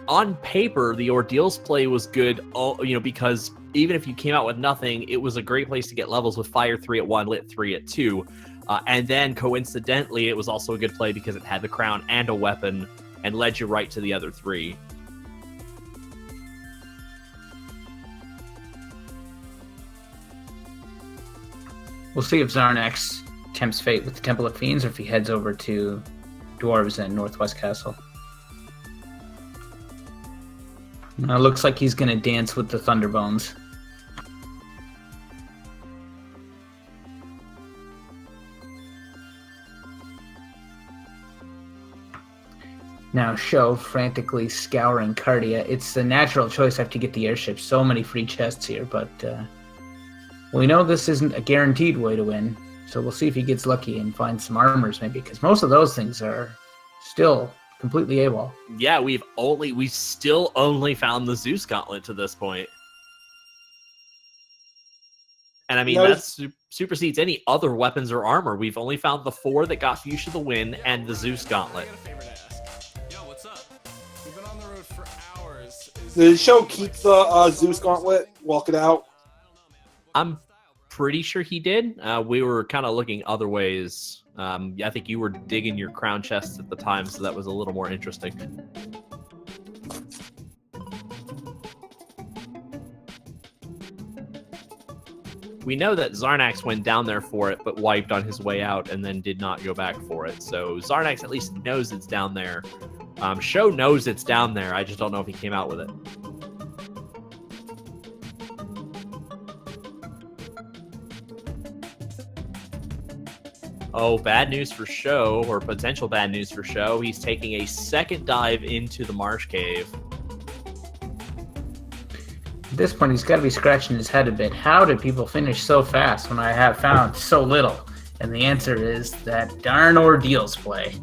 On paper, the Ordeals play was good, because even if you came out with nothing, it was a great place to get levels with Fire 3 at 1, Lit 3 at 2. And then coincidentally, it was also a good play because it had the crown and a weapon and led you right to the other 3. We'll see if Zarnax tempts fate with the Temple of Fiends or if he heads over to Dwarves and Northwest Castle. Looks like he's going to dance with the Thunderbones. Now Show frantically scouring Cardia. It's the natural choice after you get the airship. So many free chests here, but we know this isn't a guaranteed way to win. So we'll see if he gets lucky and finds some armors maybe, because most of those things are still completely AWOL. Yeah, we still only found the Zeus Gauntlet to this point. And I mean, that supersedes any other weapons or armor. We've only found the 4 that got Fuchsia the win and the Zeus Gauntlet. Yo, what's up? We've been on the road Did the show keep the Zeus gauntlet? Walk it out. I'm pretty sure he did. We were kind of looking other ways. I think you were digging your crown chests at the time, so that was a little more interesting. We know that Zarnax went down there for it, but wiped on his way out and then did not go back for it. So Zarnax at least knows it's down there. Sho knows it's down there. I just don't know if he came out with it. Oh, bad news for Sho, or potential bad news for Sho. He's taking a second dive into the Marsh Cave. At this point, he's got to be scratching his head a bit. How did people finish so fast when I have found so little? And the answer is that darn Ordeals play.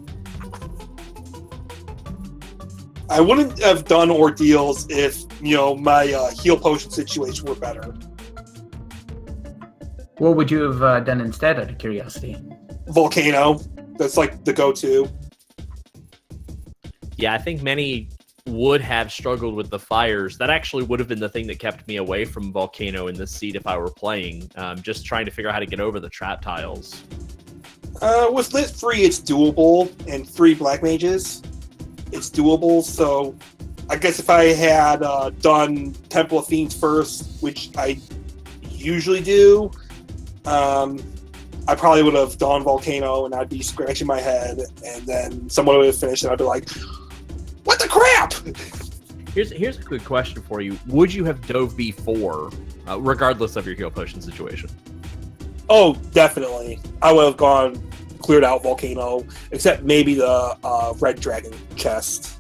I wouldn't have done Ordeals if, my heal potion situation were better. What would you have done instead, out of curiosity? Volcano. That's like the go-to. Yeah, I think many would have struggled with the fires. That actually would have been the thing that kept me away from Volcano in this seat if I were playing. Just trying to figure out how to get over the trap tiles. With Lit 3, it's doable, and 3 Black Mages, it's doable, so I guess if I had done Temple of Fiends first, which I usually do, I probably would have done Volcano, and I'd be scratching my head, and then someone would have finished, and I'd be like, what the crap? Here's a quick question for you. Would you have dove before, regardless of your heal potion situation? Oh, definitely. I would have cleared out Volcano, except maybe the Red Dragon chest.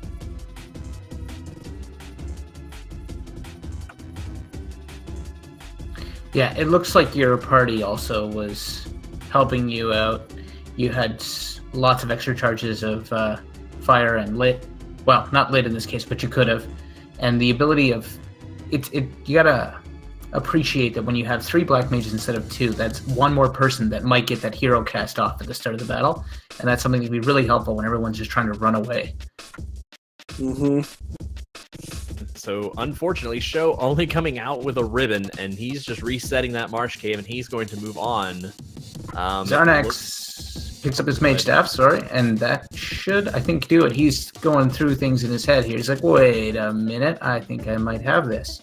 Yeah, it looks like your party also was helping you out. You had lots of extra charges of fire and lit. Well, not lit in this case, but you could have. And the ability of you gotta appreciate that when you have 3 Black Mages instead of 2, that's one more person that might get that hero cast off at the start of the battle, and that's something that would be really helpful when everyone's just trying to run away. Mm-hmm. So, unfortunately, Sho only coming out with a ribbon, and he's just resetting that Marsh Cave, and he's going to move on. Zarnax picks up his mage staff, and that should, I think, do it. He's going through things in his head here. He's like, wait a minute, I think I might have this.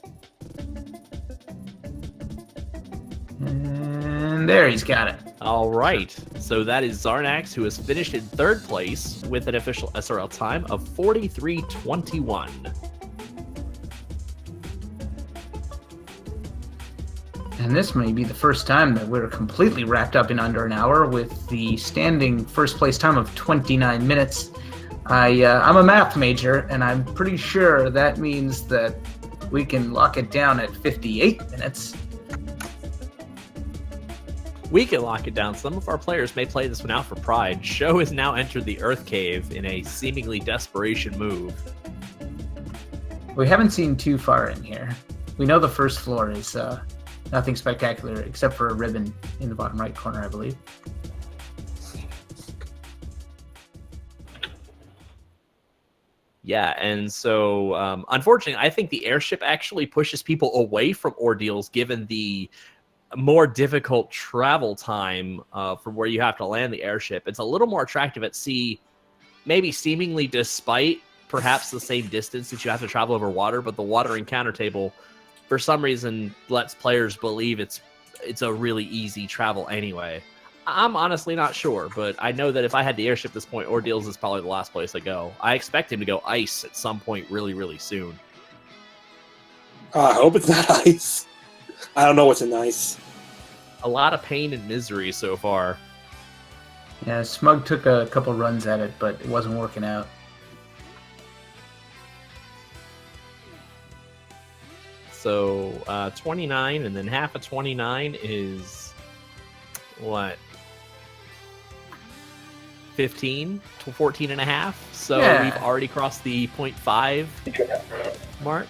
And there, he's got it. All right. So that is Zarnax, who has finished in 3rd place with an official SRL time of 43:21. And this may be the first time that we're completely wrapped up in under an hour with the standing first place time of 29 minutes. I'm a math major, and I'm pretty sure that means that we can lock it down at 58 minutes. We can lock it down. Some of our players may play this one out for pride. Sho has now entered the Earth Cave in a seemingly desperation move. We haven't seen too far in here. We know the first floor is nothing spectacular except for a ribbon in the bottom right corner, I believe. Yeah, and so unfortunately, I think the airship actually pushes people away from Ordeals given the more difficult travel time from where you have to land the airship. It's a little more attractive at sea, maybe seemingly despite perhaps the same distance that you have to travel over water, but the water encounter table, for some reason, lets players believe it's a really easy travel anyway. I'm honestly not sure, but I know that if I had the airship at this point, Ordeals is probably the last place I go. I expect him to go ice at some point really, really soon. I hope it's not ice. I don't know what's in ice. A lot of pain and misery so far. Yeah, Smug took a couple runs at it, but it wasn't working out. So 29, and then half of 29 is what? 15 to 14 and a half. So Yeah. we've already crossed the 0.5 mark.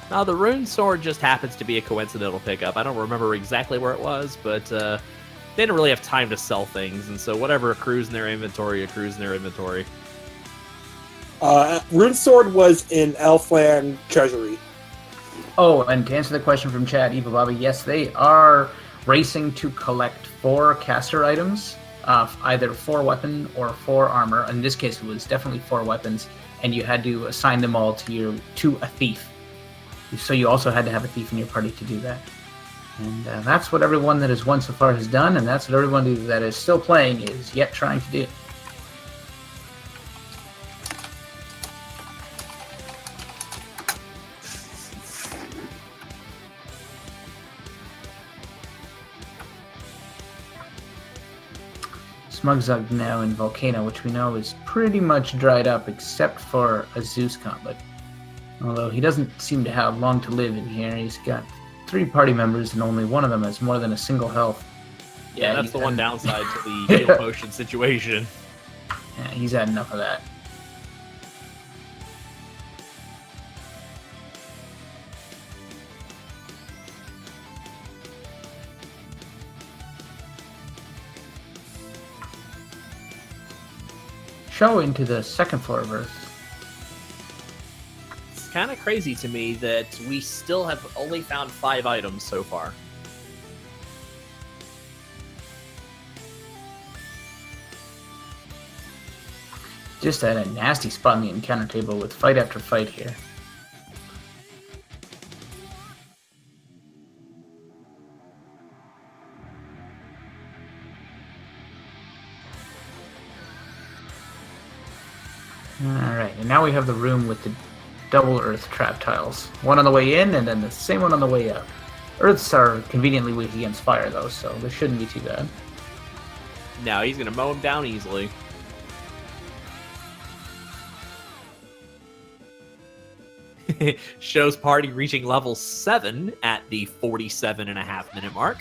Now, the rune sword just happens to be a coincidental pickup. I don't remember exactly where it was, but they don't really have time to sell things, and so whatever accrues in their inventory accrues in their inventory. Runesword was in Elfland Treasury. Oh, and to answer the question from Chad, Eva Bobby, yes, they are racing to collect 4 caster items, either 4 weapon or 4 armor. In this case, it was definitely 4 weapons, and you had to assign them all to a thief. So you also had to have a thief in your party to do that. And that's what everyone that has won so far has done, and that's what everyone that is still playing is yet trying to do. Smugzug now in Volcano, which we know is pretty much dried up except for a Zeus conflict. Although he doesn't seem to have long to live in here. He's got 3 party members and only one of them has more than a single health. Yeah, that's the one downside to the heal potion situation. Yeah, he's had enough of that. Show into the second floor of Earth. It's kind of crazy to me that we still have only found 5 items so far. Just at a nasty spot in the encounter table with fight after fight here. Alright, and now we have the room with the double Earth trap tiles. One on the way in, and then the same one on the way out. Earths are conveniently weak against fire, though, so this shouldn't be too bad. Now he's going to mow him down easily. Show's party reaching level 7 at the 47.5-minute mark.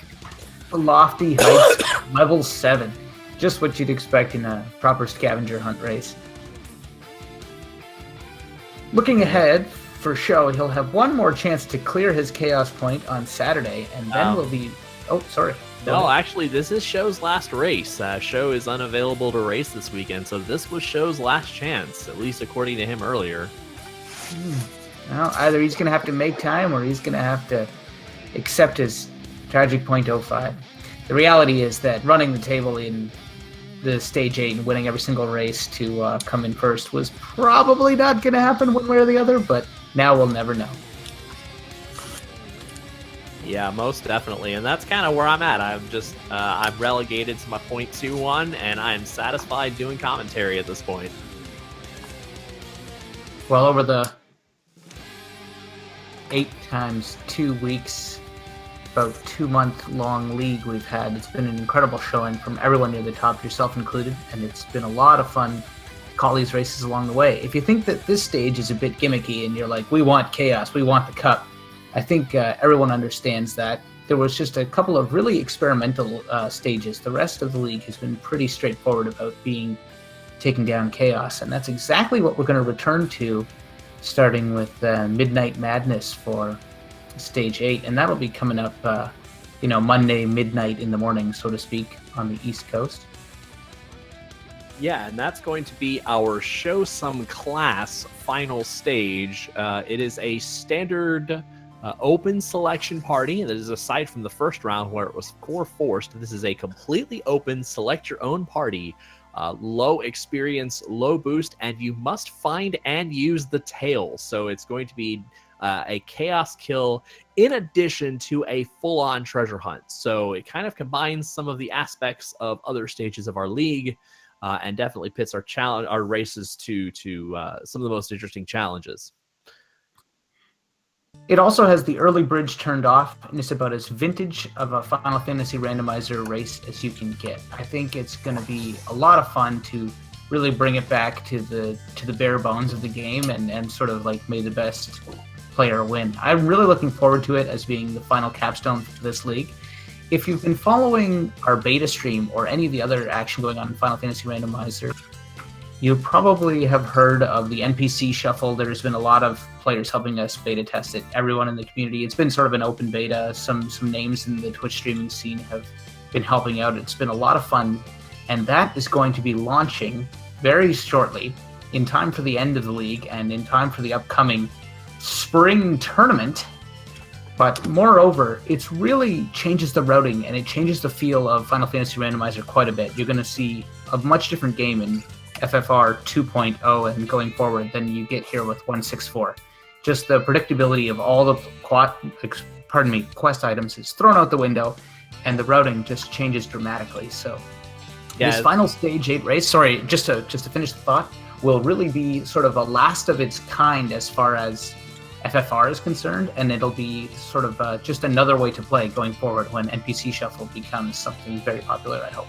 The Lofty Heights, level 7. Just what you'd expect in a proper scavenger hunt race. Looking ahead, for Show, he'll have one more chance to clear his Chaos Point on Saturday, and then we'll be... Oh, sorry. No, actually, this is Show's last race. Show is unavailable to race this weekend, so this was Show's last chance, at least according to him earlier. Well, either he's going to have to make time, or he's going to have to accept his tragic .05. The reality is that running the table in the Stage 8 and winning every single race to come in first was probably not going to happen one way or the other, but now we'll never know. Yeah, most definitely, and that's kind of where I'm at. I'm relegated to my .21, and I'm satisfied doing commentary at this point. Well, over the 8 times 2 weeks, about 2-month-long league we've had, it's been an incredible showing from everyone near the top, yourself included, and it's been a lot of fun to call these races along the way. If you think that this stage is a bit gimmicky and you're like, we want chaos, we want the cup, I think everyone understands that. There was just a couple of really experimental stages. The rest of the league has been pretty straightforward about taking down chaos, and that's exactly what we're going to return to, starting with Midnight Madness for Stage 8, and that'll be coming up, Monday midnight in the morning, so to speak, on the East Coast. Yeah, and that's going to be our Show Some Class final stage. It is a standard open selection party. That is aside from the first round where it was 4 forced. This is a completely open, select your own party. Low experience, low boost, and you must find and use the tail. So it's going to be a chaos kill in addition to a full-on treasure hunt. So it kind of combines some of the aspects of other stages of our league, and definitely pits our races to some of the most interesting challenges. It also has the early bridge turned off, and it's about as vintage of a Final Fantasy randomizer race as you can get. I think it's going to be a lot of fun to really bring it back to the bare bones of the game and sort of like may the best player win. I'm really looking forward to it as being the final capstone for this league. If you've been following our beta stream or any of the other action going on in Final Fantasy Randomizer, you probably have heard of the NPC shuffle. There's been a lot of players helping us beta test it. Everyone in the community, it's been sort of an open beta. Some names in the Twitch streaming scene have been helping out. It's been a lot of fun, and that is going to be launching very shortly, in time for the end of the league and in time for the upcoming spring tournament. But moreover, it really changes the routing and it changes the feel of Final Fantasy Randomizer quite a bit. You're going to see a much different game in FFR 2.0 and going forward than you get here with 1.6.4. Just the predictability of all the quest items is thrown out the window, and the routing just changes dramatically. So this final Stage 8 race, sorry, just to finish the thought, will really be sort of a last of its kind as far as FFR is concerned, and it'll be sort of just another way to play going forward when NPC Shuffle becomes something very popular, I hope.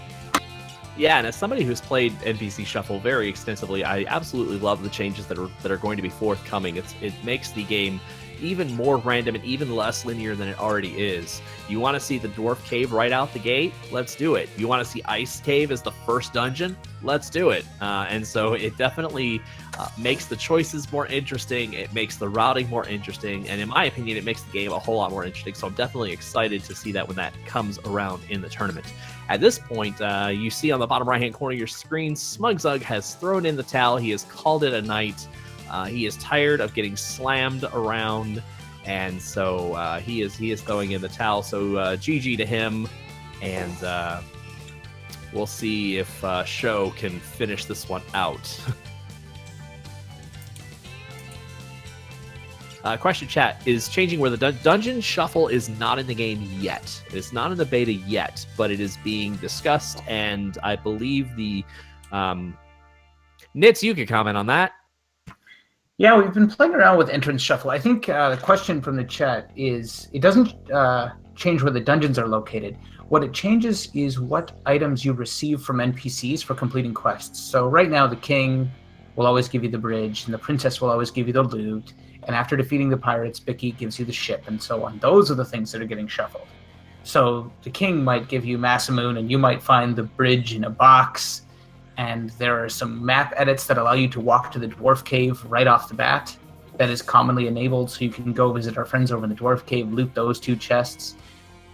Yeah, and as somebody who's played NPC Shuffle very extensively, I absolutely love the changes that are going to be forthcoming. It makes the game even more random and even less linear than it already is. You want to see the Dwarf Cave right out the gate? Let's do it. You want to see Ice Cave as the first dungeon? Let's do it. And so it definitely makes the choices more interesting. It makes the routing more interesting. And in my opinion, it makes the game a whole lot more interesting. So I'm definitely excited to see that when that comes around in the tournament. At this point, you see on the bottom right-hand corner of your screen, Smugzug has thrown in the towel. He has called it a night. He is tired of getting slammed around, and so he is throwing in the towel. So GG to him, and we'll see if Sho can finish this one out. Question chat is changing where the Dungeon Shuffle is not in the game yet. It is not in the beta yet, but it is being discussed, and I believe the Nitz, you can comment on that. Yeah, we've been playing around with Entrance Shuffle. I think the question from the chat is, it doesn't change where the dungeons are located. What it changes is what items you receive from NPCs for completing quests. So right now, the king will always give you the bridge, and the princess will always give you the loot, and after defeating the pirates, Bicky gives you the ship, and so on. Those are the things that are getting shuffled. So the king might give you Masamune, and you might find the bridge in a box, and there are some map edits that allow you to walk to the Dwarf Cave right off the bat. That is commonly enabled, so you can go visit our friends over in the Dwarf Cave, loot those 2 chests.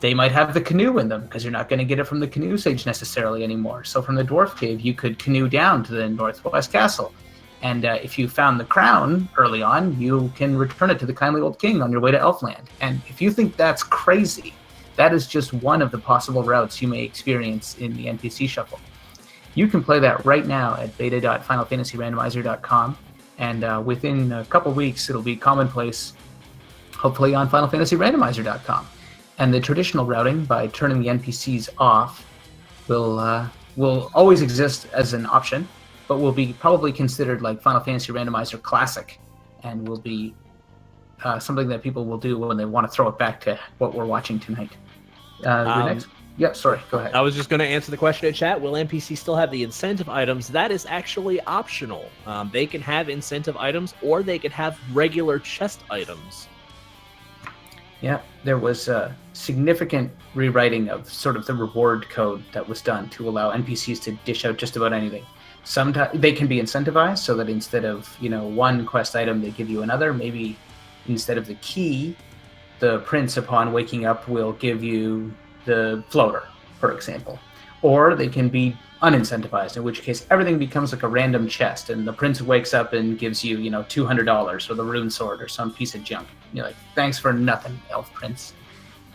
They might have the canoe in them, because you're not going to get it from the canoe stage necessarily anymore. So from the Dwarf Cave, you could canoe down to the Northwest Castle. And if you found the crown early on, you can return it to the kindly old king on your way to Elfland. And if you think that's crazy, that is just one of the possible routes you may experience in the NPC Shuffle. You can play that right now at beta.finalfantasyrandomizer.com, and within a couple weeks, it'll be commonplace, hopefully on finalfantasyrandomizer.com. And the traditional routing, by turning the NPCs off, will always exist as an option, but will be probably considered like Final Fantasy Randomizer Classic, and will be something that people will do when they want to throw it back to what we're watching tonight. Next. Yeah, sorry, go ahead. I was just going to answer the question in chat. Will NPC still have the incentive items? That is actually optional. They can have incentive items, or they can have regular chest items. Yeah, there was a significant rewriting of sort of the reward code that was done to allow NPCs to dish out just about anything. Sometimes they can be incentivized so that instead of, one quest item, they give you another. Maybe instead of the key, the prince upon waking up will give you the floater, for example. Or they can be unincentivized, in which case everything becomes like a random chest, and the prince wakes up and gives you, $200 or the rune sword or some piece of junk. You're like, thanks for nothing, elf prince.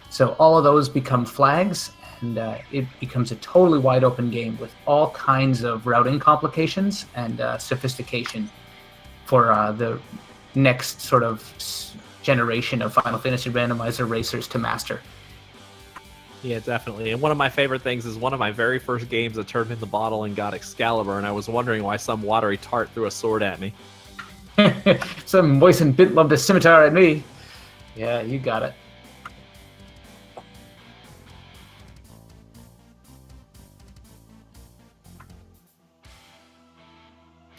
So all of those become flags, and it becomes a totally wide open game with all kinds of routing complications and sophistication for the next sort of generation of Final Fantasy Randomizer racers to master. Yeah, definitely. And one of my favorite things is one of my very first games that turned in the bottle and got Excalibur, and I was wondering why some watery tart threw a sword at me. Some moistened bit loved a scimitar at me. Yeah, you got it.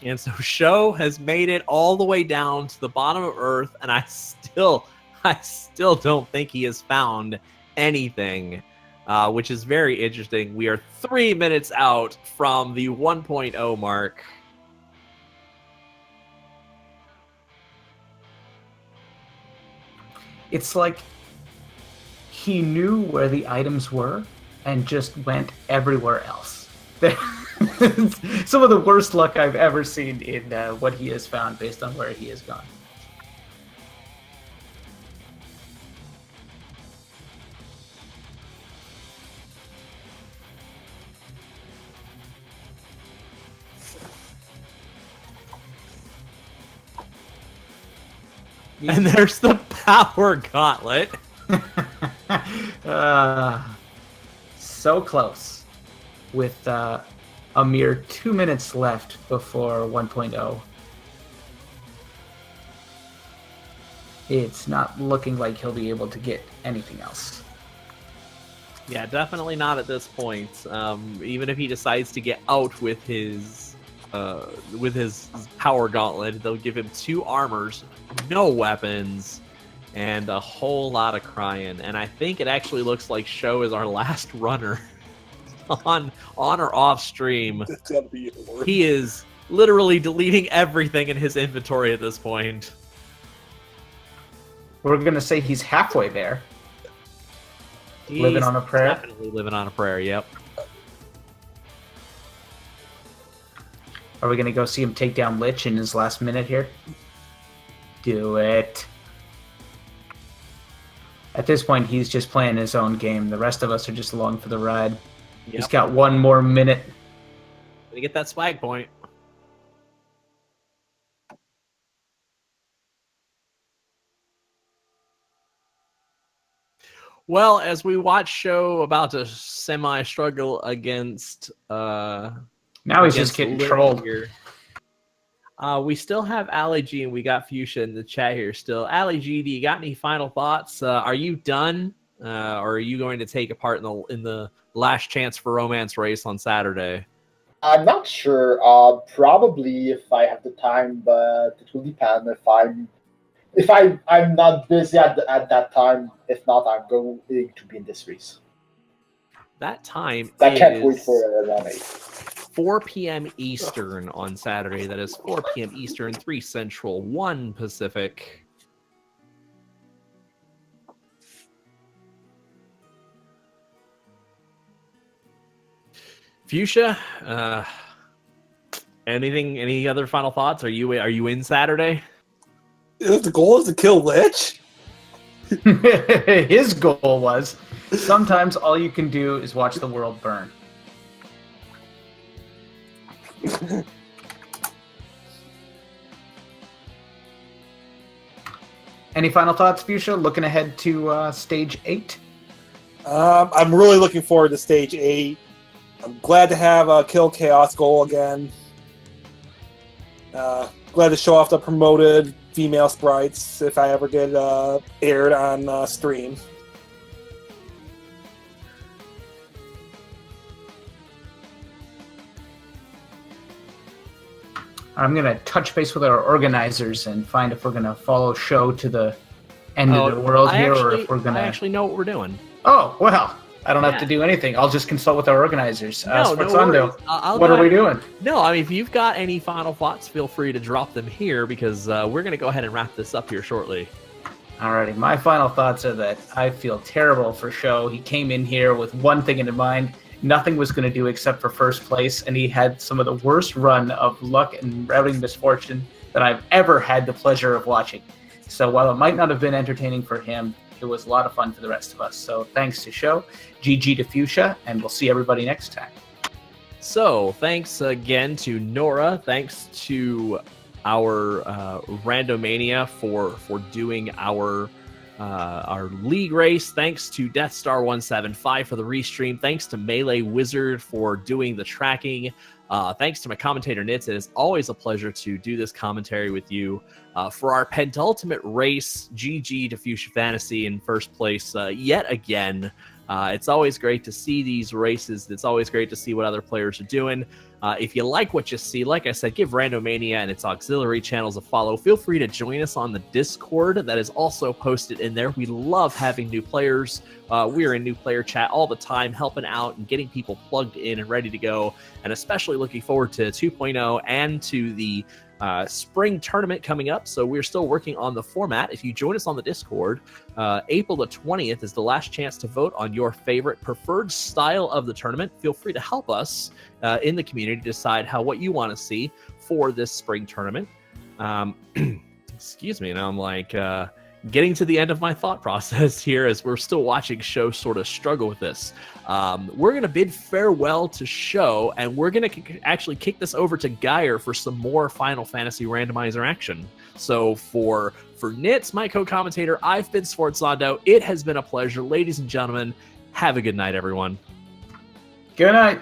And so Sho has made it all the way down to the bottom of Earth, and I still don't think he has found anything, which is very interesting. We are 3 minutes out from the 1.0 mark. It's like he knew where the items were, and just went everywhere else. Some of the worst luck I've ever seen in what he has found based on where he has gone. And there's the power gauntlet. So close. With a mere 2 minutes left before 1.0. It's not looking like he'll be able to get anything else. Yeah, definitely not at this point. Even if he decides to get out with his power gauntlet, they'll give him 2 armors, no weapons, and a whole lot of crying. And I think it actually looks like Sho is our last runner on or off stream. That's gotta be even worse. He is literally deleting everything in his inventory at this point. We're going to say he's halfway there. Living He's on a prayer? Definitely living on a prayer, yep. Are we going to go see him take down Lich in his last minute here? Do it. At this point, he's just playing his own game. The rest of us are just along for the ride. Yep. He's got 1 more minute. Gonna get that swag point. Well, as we watch Sho about to semi-struggle against Now he's just getting Lily trolled. here. We still have Ali G and we got Fuchsia in the chat here still. Ali G, do you got any final thoughts? Are you done? Or are you going to take a part in the last chance for romance race on Saturday? I'm not sure. Probably if I have the time, but it will depend if I'm not busy at that time. If not, I'm going to be in this race. That time I can't wait is for around 8. 4 p.m. Eastern on Saturday. That is 4 p.m. Eastern, 3 Central, 1 Pacific. Fuchsia, any other final thoughts? Are you in Saturday? If the goal is to kill Lich, His goal was, sometimes all you can do is watch the world burn. Any final thoughts, Fuchsia? Looking ahead to stage 8? I'm really looking forward to stage 8. I'm glad to have a Kill Chaos goal again. Glad to show off the promoted female sprites if I ever get aired on stream. I'm going to touch base with our organizers and find if we're going to follow Sho to the end of the world here, or if we're going to... I actually know what we're doing. Oh, well, I don't have to do anything. I'll just consult with our organizers. No Sportsundo, worries. what are we doing? No, I mean, if you've got any final thoughts, feel free to drop them here, because we're going to go ahead and wrap this up here shortly. Alrighty, my final thoughts are that I feel terrible for Sho. He came in here with one thing in mind. Nothing was going to do except for first place, and he had some of the worst run of luck and routing misfortune that I've ever had the pleasure of watching. So while it might not have been entertaining for him, it was a lot of fun for the rest of us. So thanks to Sho, GG to Fuchsia, and we'll see everybody next time. So thanks again to Nora. Thanks to our Randomania for doing our league race. Thanks to Death Star 175 for the restream. Thanks to Melee Wizard for doing the tracking. Thanks to my commentator Nitz. It is always a pleasure to do this commentary with you. For our penultimate race, GG to Fuchsia Fantasy in first place yet again. It's always great to see these races. It's always great to see what other players are doing. If you like what you see, like I said, give Randomania and its auxiliary channels a follow. Feel free to join us on the Discord that is also posted in there. We love having new players. We are in new player chat all the time, helping out and getting people plugged in and ready to go, and especially looking forward to 2.0 and to the spring tournament coming up. So we're still working on the format. If you join us on the Discord, April the 20th is the last chance to vote on your favorite preferred style of the tournament. Feel free to help us in the community decide what you want to see for this spring tournament. Excuse me, and I'm like getting to the end of my thought process here as we're still watching Show sort of struggle with this. We're going to bid farewell to Show, and we're going to actually kick this over to Geyer for some more Final Fantasy randomizer action. So for Nitz, my co-commentator, I've been Sforzondo. It has been a pleasure. Ladies and gentlemen, have a good night, everyone. Good night.